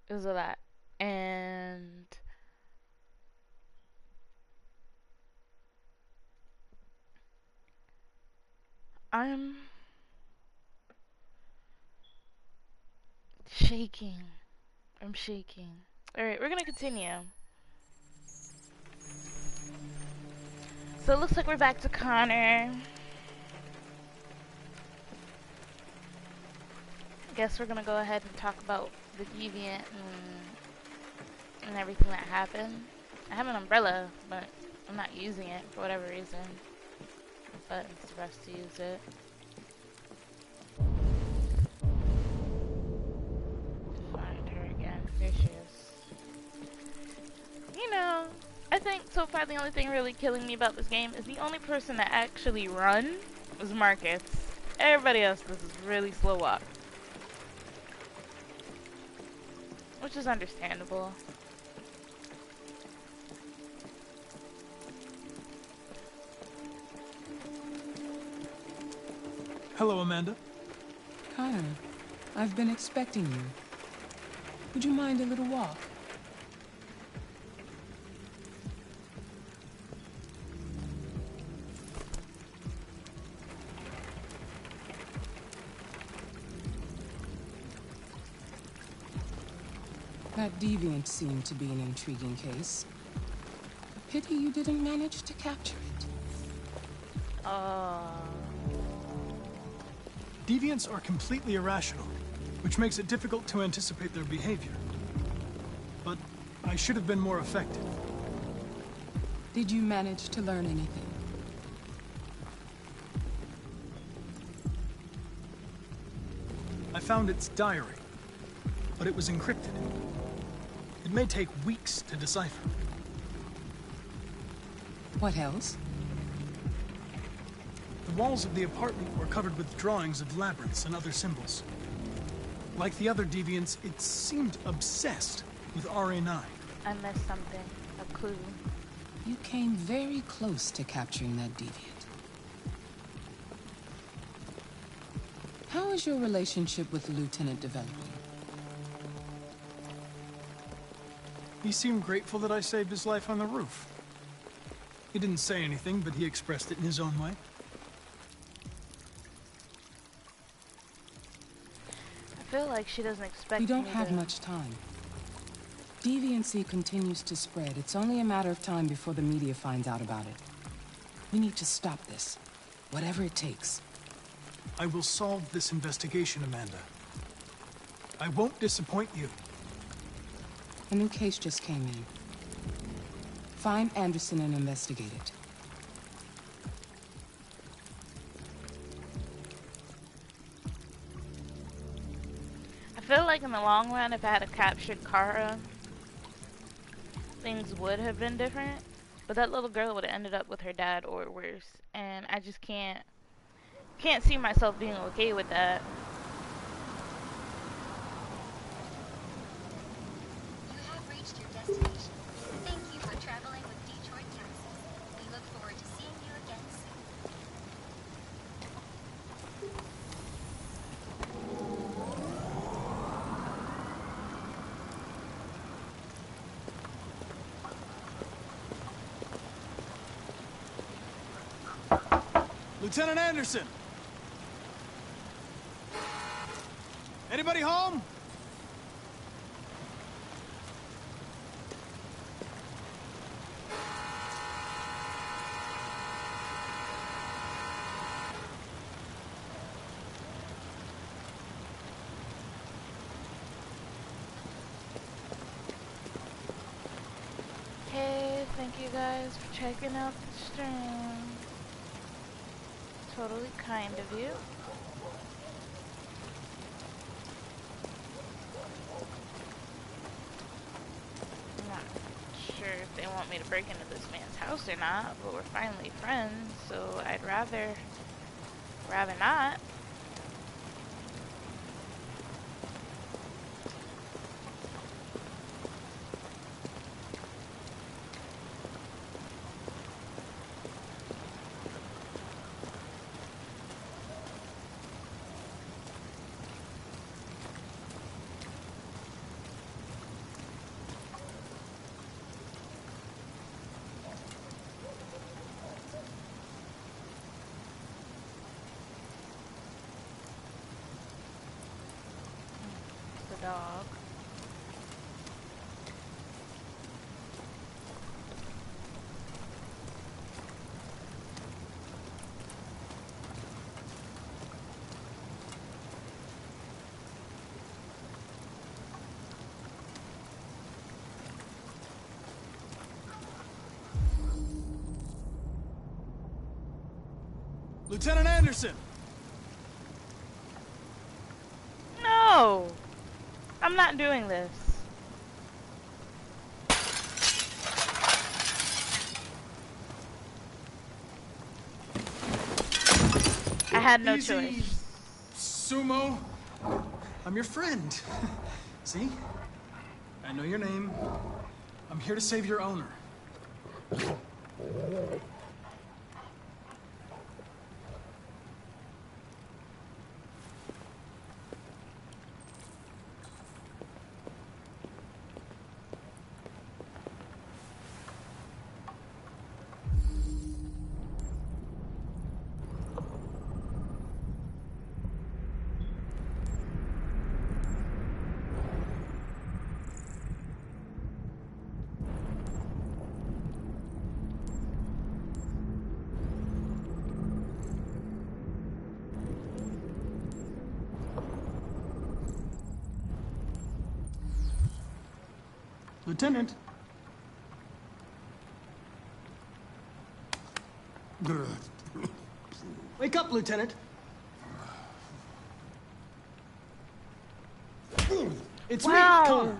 It was a lot. And I'm shaking. I'm shaking. Alright, we're gonna continue. So it looks like we're back to Connor. I guess we're gonna go ahead and talk about the deviant and everything that happened. I have an umbrella, but I'm not using it for whatever reason. But it's best to use it. Find her again. There she is. You know, I think so far the only thing really killing me about this game is the only person that actually runs is Marcus. Everybody else, this is really slow walk. Which is understandable. Hello, Amanda. Connor, I've been expecting you. Would you mind a little walk? That deviant seemed to be an intriguing case. Pity you didn't manage to capture it. Deviants are completely irrational, which makes it difficult to anticipate their behavior. But I should have been more effective. Did you manage to learn anything? found its diary, but it was encrypted. It may take weeks to decipher. What else? The walls of the apartment were covered with drawings of labyrinths and other symbols. Like the other deviants, it seemed obsessed with RA9. I missed something. A clue. You came very close to capturing that deviant. How is your relationship with the Lieutenant developing? He seemed grateful that I saved his life on the roof. He didn't say anything, but he expressed it in his own way. I feel like she doesn't expect We don't me have to... much time. Deviancy continues to spread. It's only a matter of time before the media finds out about it. We need to stop this, whatever it takes. I will solve this investigation, Amanda. I won't disappoint you. A new case just came in. Find Anderson and investigate it. I feel like in the long run, if I had captured Kara, things would have been different. But that little girl would have ended up with her dad or worse. And I just can't see myself being okay with that. You have reached your destination. Thank you for traveling with Detroit Taxis. We look forward to seeing you again soon. Lieutenant Anderson! Anybody home? Hey, thank you guys for checking out the stream. Totally kind of you. I'm not sure if they want me to break into this man's house or not, but we're finally friends, so I'd rather not. Dog. Lieutenant Anderson! No! I'm not doing this. I had no choice. Sumo, I'm your friend. See? I know your name. I'm here to save your owner. Lieutenant. Wake up, Lieutenant. It's wow. me, Connor.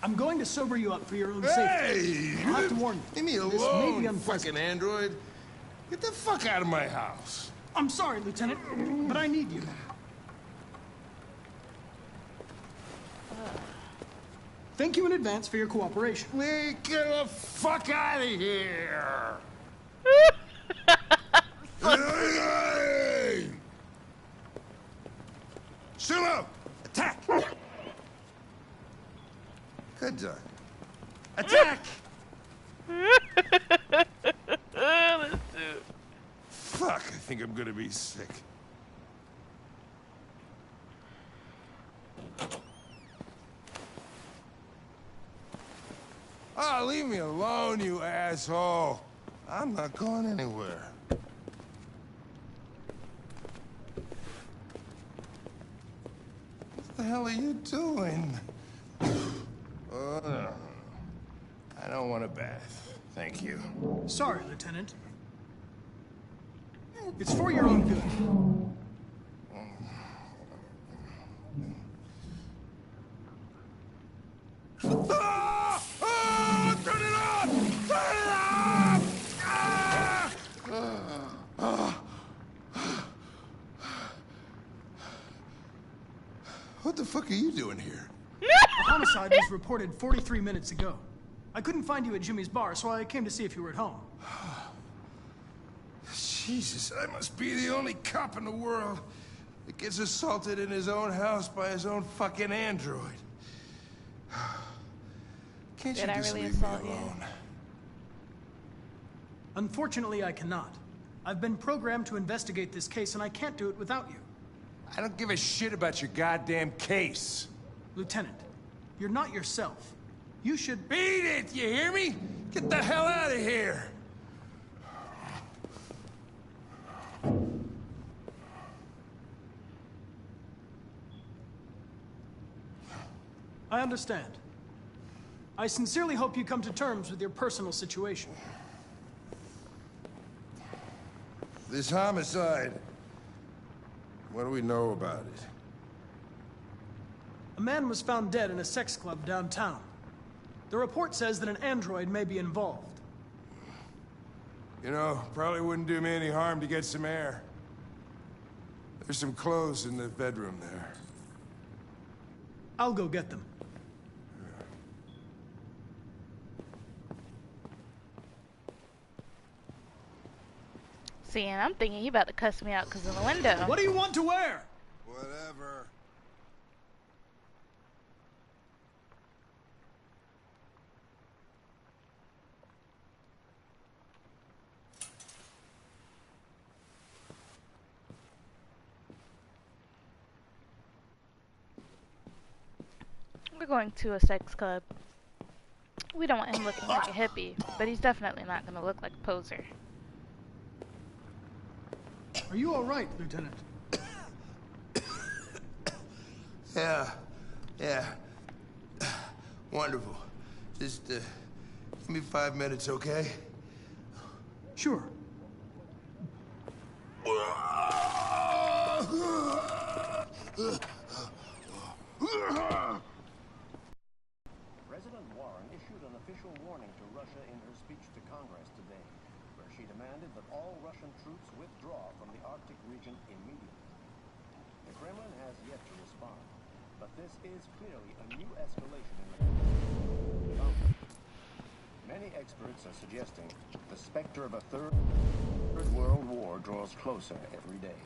I'm going to sober you up for your own safety. Hey! I'll have to warn you. Leave me This may be alone, unpleasant. fucking android. Get the fuck out of my house. I'm sorry, Lieutenant, but I need you. Thank you in advance for your cooperation. Get the fuck out of here! Hey! Sulu! Attack! Good dog. Attack! Fuck, I think I'm gonna be sick. Oh, leave me alone, you asshole. I'm not going anywhere. What the hell are you doing? No. I don't want a bath. Thank you. Sorry, Lieutenant. It's for your own good. Ah! Ah! Turn it off! Turn it off! Ah! What the fuck are you doing here? A homicide was reported 43 minutes ago. I couldn't find you at Jimmy's bar, so I came to see if you were at home. Jesus, I must be the only cop in the world that gets assaulted in his own house by his own fucking android. Can't you just leave me alone? Unfortunately, I cannot. I've been programmed to investigate this case, and I can't do it without you. I don't give a shit about your goddamn case. Lieutenant, you're not yourself. You should... Beat it, you hear me? Get the hell out of here! I understand. I sincerely hope you come to terms with your personal situation. This homicide, what do we know about it? A man was found dead in a sex club downtown. The report says that an android may be involved. You know, probably wouldn't do me any harm to get some air. There's some clothes in the bedroom there. I'll go get them. See, and I'm thinking he about to cuss me out because of the window. What do you want to wear? Whatever. We're going to a sex club. We don't want him looking like a hippie, but he's definitely not going to look like a poser. Are you all right, Lieutenant? Yeah. Wonderful. Just, give me 5 minutes, okay? Sure. President Warren issued an official warning to Russia in her speech to Congress today, where she demanded that all Russian troops withdraw from the Arctic region immediately. The Kremlin has yet to respond, but this is clearly a new escalation in the conflict. Many experts are suggesting the specter of a third world war draws closer every day.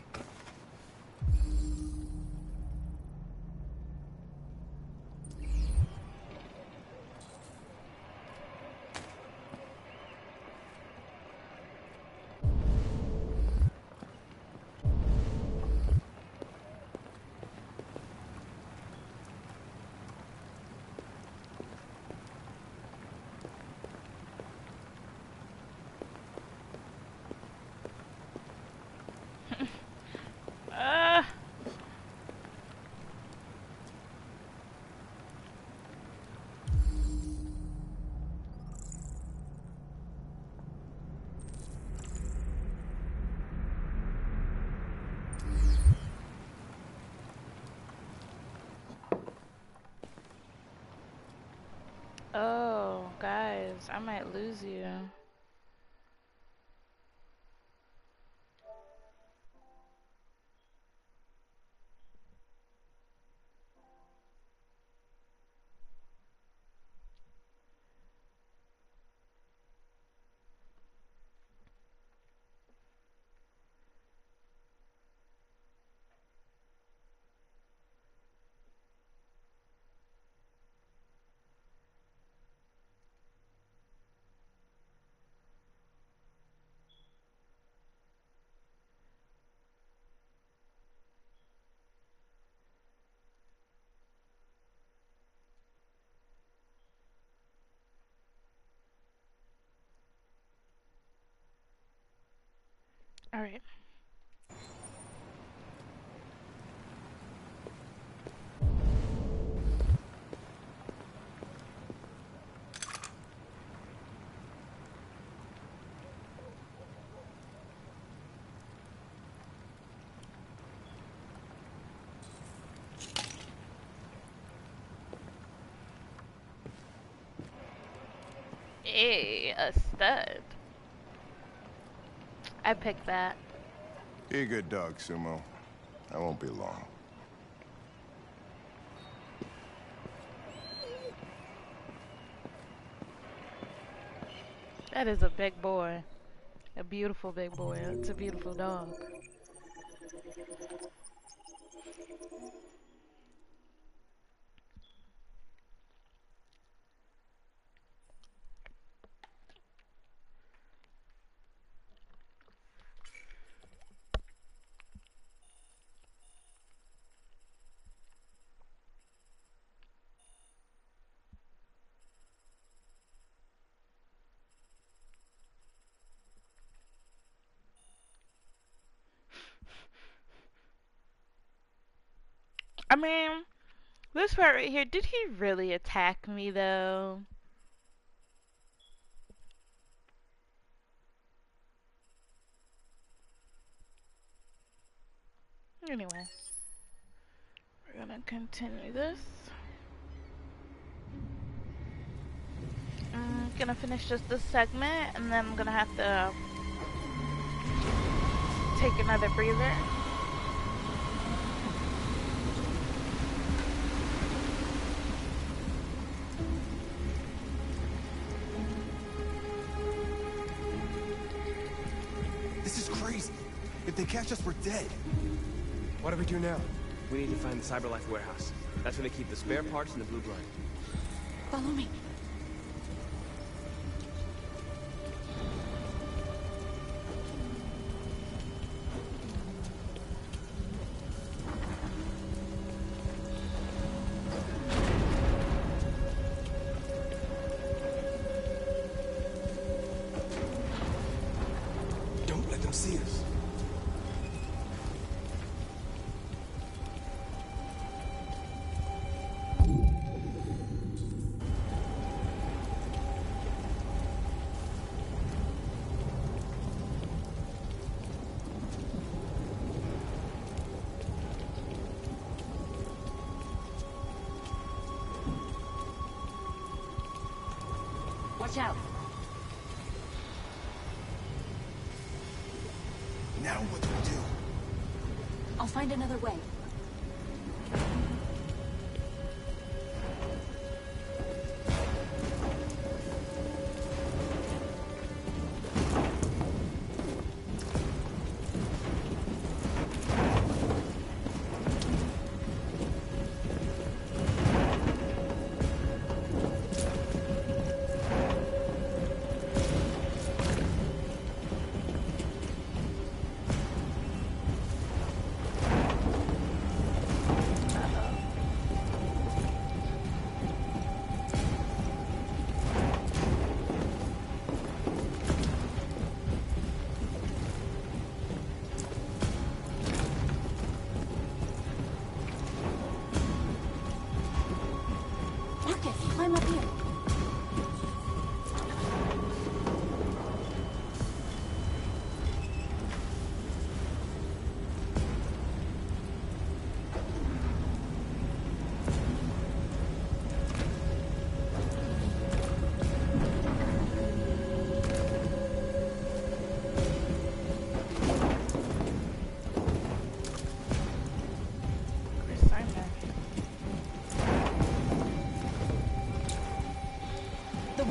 because I might lose you. All right. Hey, a stud. I picked that. Be a good dog, Sumo. I won't be long. That is a big boy. A beautiful big boy. It's a beautiful dog. I mean, this part right here, did he really attack me though? Anyway, we're gonna continue this. I'm gonna finish just this segment and then I'm gonna have to take another breather. This is crazy. If they catch us, we're dead. What do we do now? We need to find the CyberLife warehouse. That's where they keep the spare parts and the blue blood. Follow me. Don't let them see us. Watch out. Now what do we do? I'll find another way.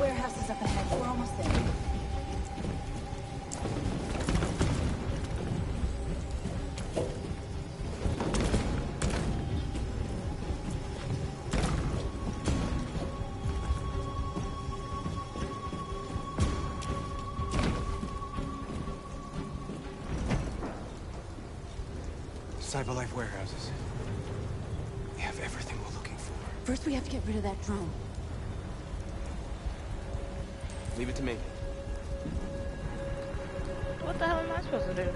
warehouse is up ahead. We're almost there. Cyberlife warehouses. We have everything we're looking for. First, we have to get rid of that drone. Leave it to me. What the hell am I supposed to do?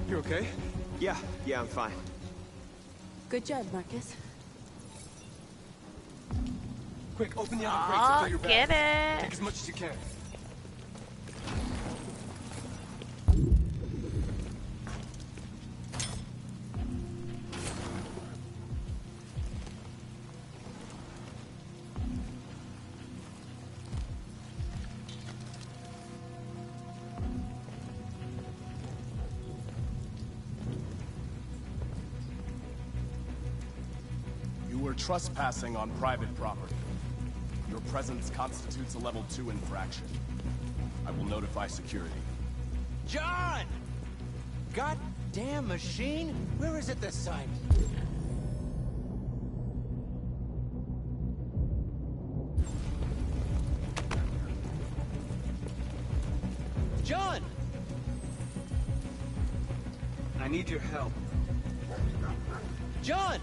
You okay? Yeah, I'm fine. Good job, Marcus. Quick, open the other crates and fill your Get bags. it. Take as much as you can. You were trespassing on private property. Your presence constitutes a level 2 infraction. I will notify security. John! Goddamn machine! Where is it this time? John! I need your help. John!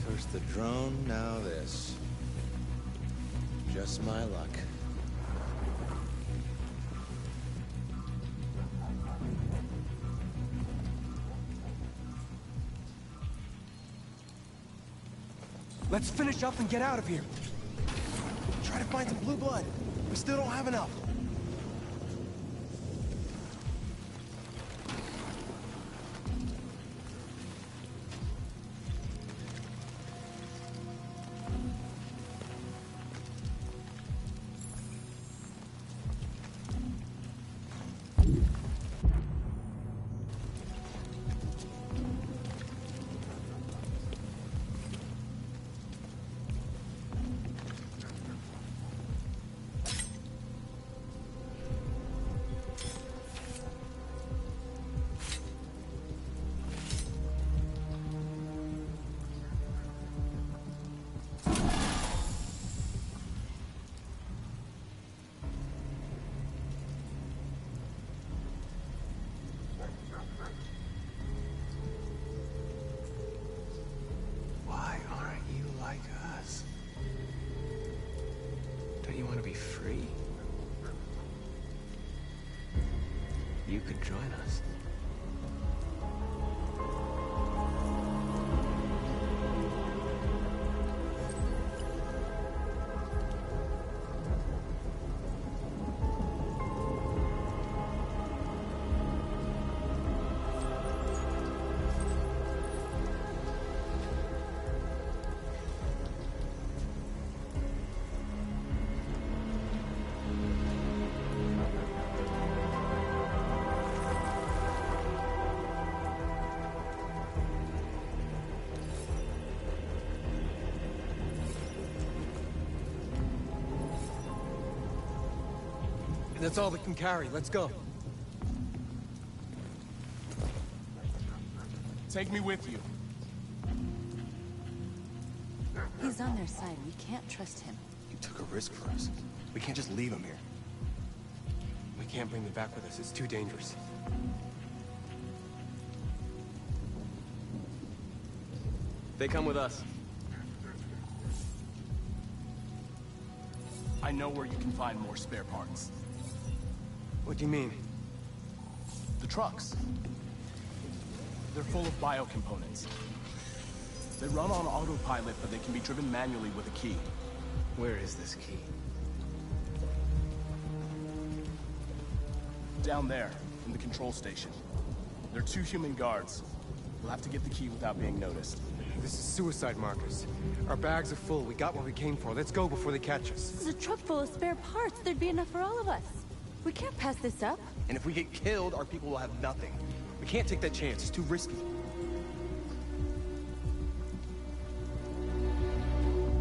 First the drone, now this. Just my luck. Let's finish up and get out of here. Try to find some blue blood. We still don't have enough. Why aren't you like us? Don't you want to be free? You could join us. That's all they can carry. Let's go. Take me with you. He's on their side. We can't trust him. You took a risk for us. We can't just leave him here. We can't bring them back with us. It's too dangerous. They come with us. I know where you can find more spare parts. What do you mean? The trucks. They're full of biocomponents. They run on autopilot, but they can be driven manually with a key. Where is this key? Down there, in the control station. There are 2 human guards. We'll have to get the key without being noticed. This is suicide, Marcus. Our bags are full. We got what we came for. Let's go before they catch us. This is a truck full of spare parts. There'd be enough for all of us. We can't pass this up. And if we get killed, our people will have nothing. We can't take that chance. It's too risky.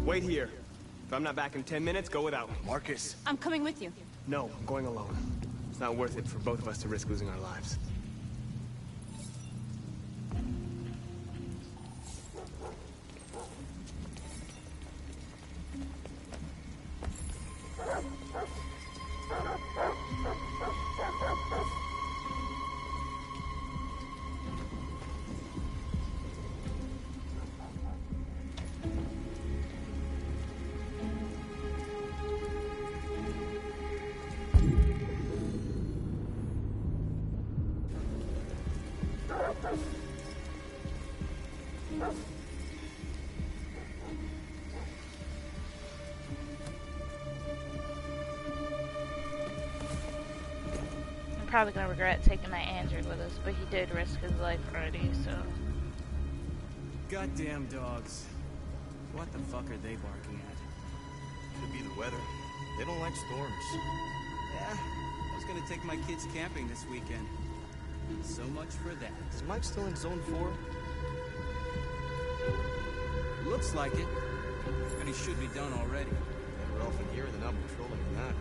Wait here. If I'm not back in 10 minutes, go without me. Marcus. I'm coming with you. No, I'm going alone. It's not worth it for both of us to risk losing our lives. Probably gonna regret taking that Andrew with us, but he did risk his life already, so. Goddamn dogs. What the fuck are they barking at? Could be the weather. They don't like storms. Yeah, I was gonna take my kids camping this weekend. So much for that. Is Mike still in Zone 4? Looks like it. But he should be done already. Better off in here than out patrolling in that.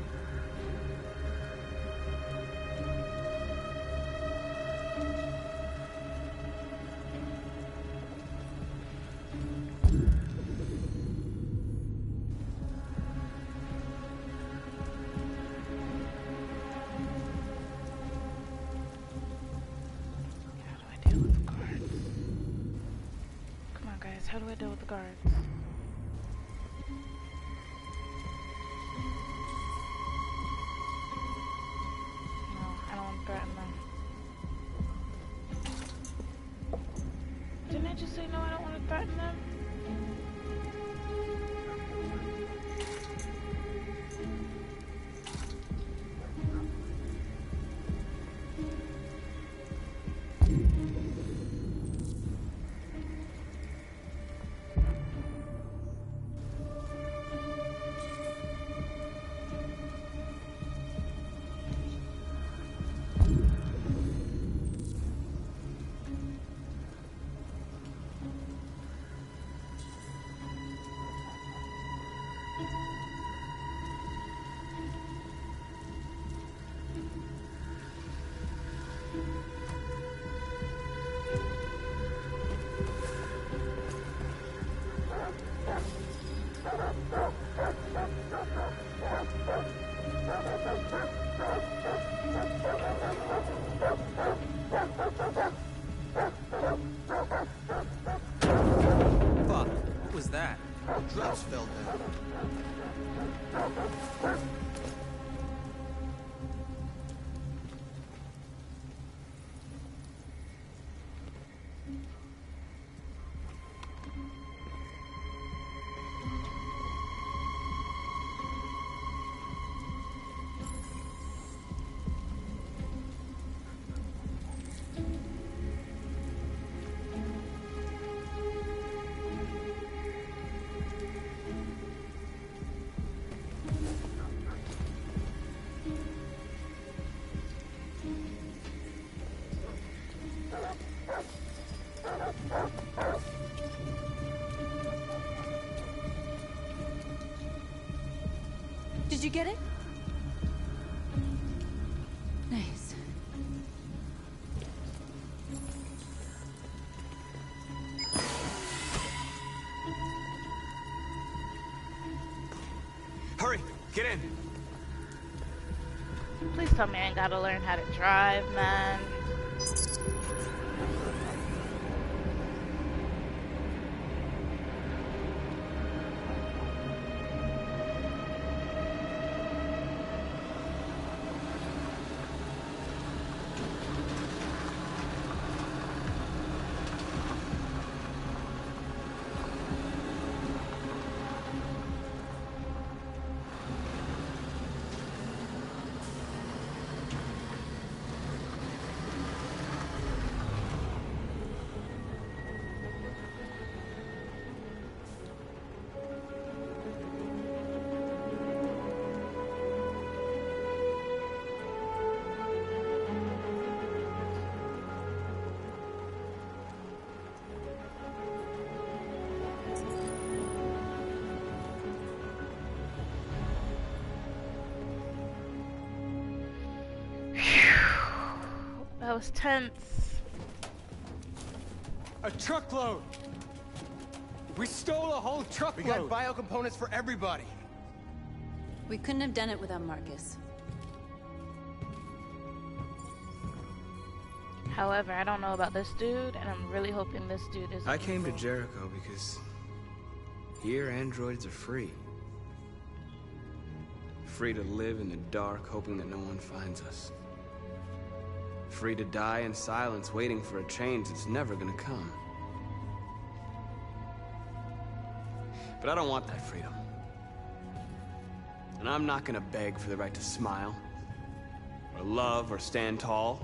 How do I deal with the guards? No, I don't want to threaten them. Didn't I just say no, I don't want to threaten them? Fuck, what was that? Drops fell down. Did you get it? in. Please tell me I ain't gotta learn how to drive, man. That was tense. A truckload! We stole a whole truckload! We got biocomponents for everybody. We couldn't have done it without Marcus. However, I don't know about this dude, and I'm really hoping this dude is. I came to Jericho because here androids are free. Free to live in the dark, hoping that no one finds us. Free to die in silence, waiting for a change that's never gonna come. But I don't want that freedom. And I'm not gonna beg for the right to smile, or love, or stand tall.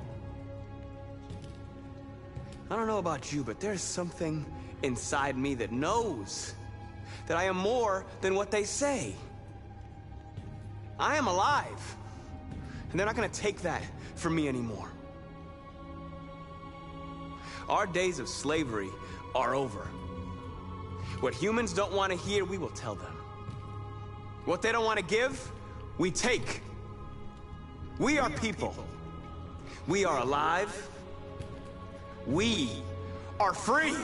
I don't know about you, but there's something inside me that knows that I am more than what they say. I am alive, and they're not gonna take that from me anymore. Our days of slavery are over. What humans don't want to hear, we will tell them. What they don't want to give, we take. We are people. We are alive. We are free.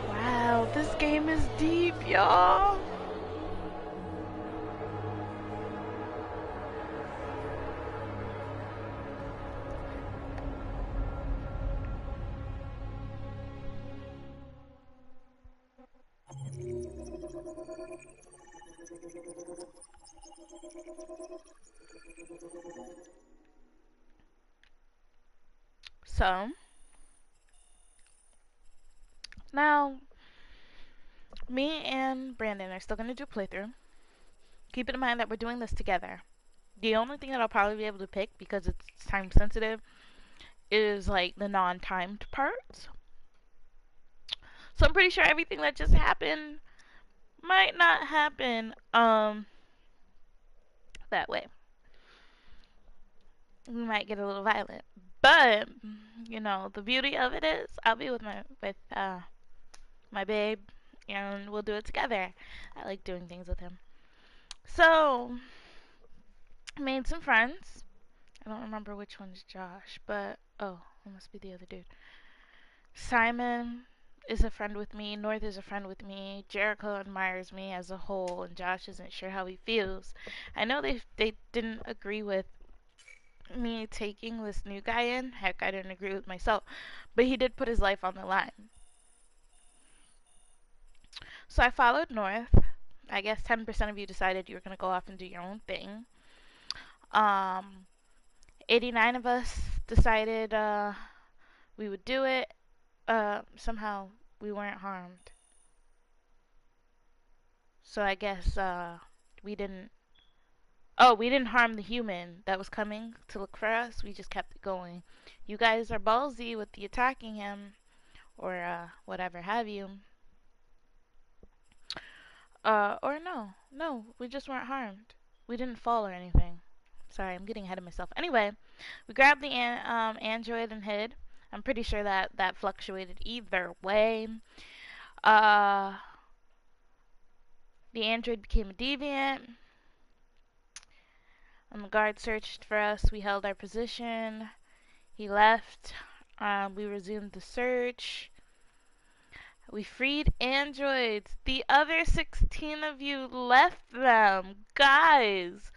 Wow, this game is deep, y'all. So, now, me and Brandon are still going to do playthrough. Keep in mind that we're doing this together. The only thing that I'll probably be able to pick, because it's time sensitive, is like the non-timed parts. So I'm pretty sure everything that just happened might not happen that way. We might get a little violent. But, you know, the beauty of it is I'll be with my babe, and we'll do it together. I like doing things with him. So, made some friends. I don't remember which one's Josh, but oh, it must be the other dude. Simon is a friend with me. North is a friend with me. Jericho admires me as a whole, and Josh isn't sure how he feels. I know they didn't agree with me taking this new guy in. Heck, I didn't agree with myself, but he did put his life on the line. So I followed North. I guess 10% of you decided you were going to go off and do your own thing. 89 of us decided we would do it. Somehow we weren't harmed. So I guess we didn't harm the human that was coming to look for us. We just kept it going. You guys are ballsy with the attacking him, or whatever have you. Or no, we just weren't harmed. We didn't fall or anything. Sorry, I'm getting ahead of myself. Anyway, we grabbed the android and hid. I'm pretty sure that fluctuated either way. The android became a deviant. And the guard searched for us. We held our position. He left. We resumed the search. We freed androids. The other 16 of you left them. Guys,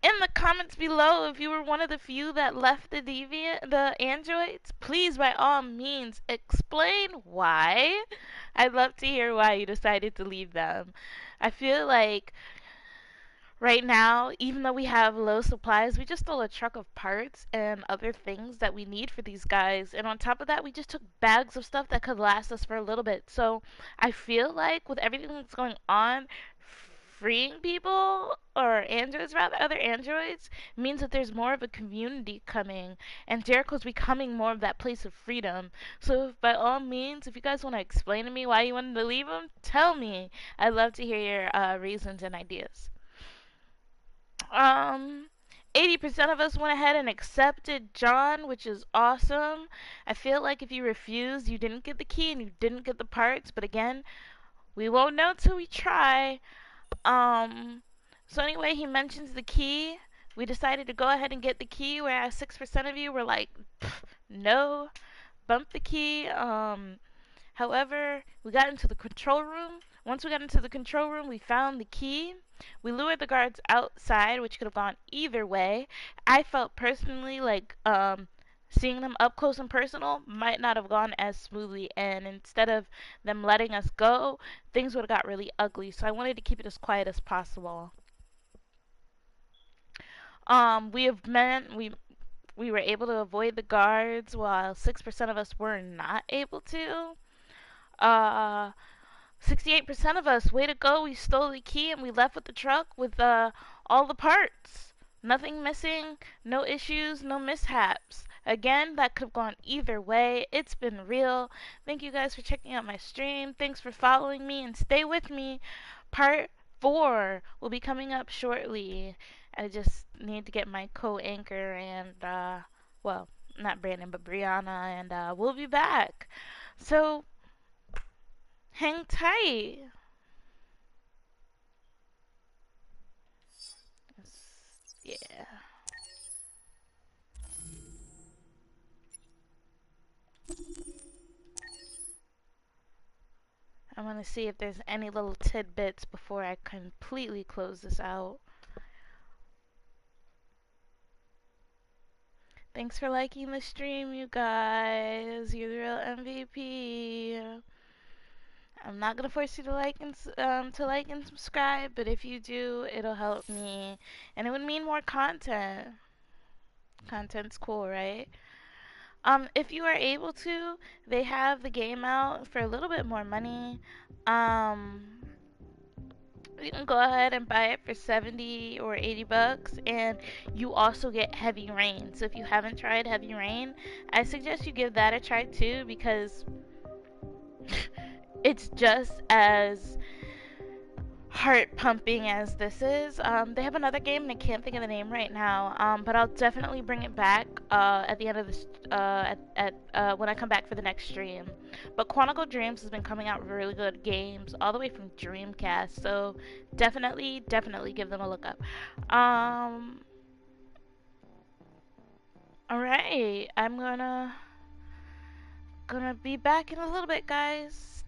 in the comments below, if you were one of the few that left the androids, please by all means explain why. I'd love to hear why you decided to leave them. I feel like right now, even though we have low supplies, we just stole a truck of parts and other things that we need for these guys. And on top of that, we just took bags of stuff that could last us for a little bit. So I feel like with everything that's going on, freeing people, or androids rather, other androids, means that there's more of a community coming. And Jericho's becoming more of that place of freedom. So if, by all means, if you guys want to explain to me why you wanted to leave them, tell me. I'd love to hear your reasons and ideas. 80% of us went ahead and accepted John, which is awesome. I feel like if you refused, you didn't get the key and you didn't get the parts. But again, we won't know till we try. So anyway, he mentions the key. We decided to go ahead and get the key, whereas 6% of you were like, no, bump the key. However, we got into the control room. Once we got into the control room, we found the key. We lured the guards outside, which could have gone either way. I felt personally like seeing them up close and personal might not have gone as smoothly, and instead of them letting us go, things would have got really ugly. So I wanted to keep it as quiet as possible. We were able to avoid the guards, while 6% of us were not able to. 68% of us, way to go, we stole the key and we left with the truck with all the parts. Nothing missing, no issues, no mishaps. Again, that could have gone either way. It's been real. Thank you guys for checking out my stream. Thanks for following me, and stay with me. Part 4 will be coming up shortly. I just need to get my co-anchor and, well, not Brandon, but Brianna, and we'll be back. So, hang tight. Yeah. I'm gonna see if there's any little tidbits before I completely close this out. Thanks for liking the stream, you guys. You're the real MVP. I'm not gonna force you to like and subscribe, but if you do, it'll help me, and it would mean more content. Content's cool, right? If you are able to, they have the game out for a little bit more money. You can go ahead and buy it for 70 or 80 bucks, and you also get Heavy Rain. So if you haven't tried Heavy Rain, I suggest you give that a try too, because it's just as heart pumping as this is. They have another game and I can't think of the name right now, but I'll definitely bring it back at the end of this, when I come back for the next stream. But Chronicle Dreams has been coming out with really good games all the way from Dreamcast, so definitely give them a look up. Alright, I'm gonna be back in a little bit, guys.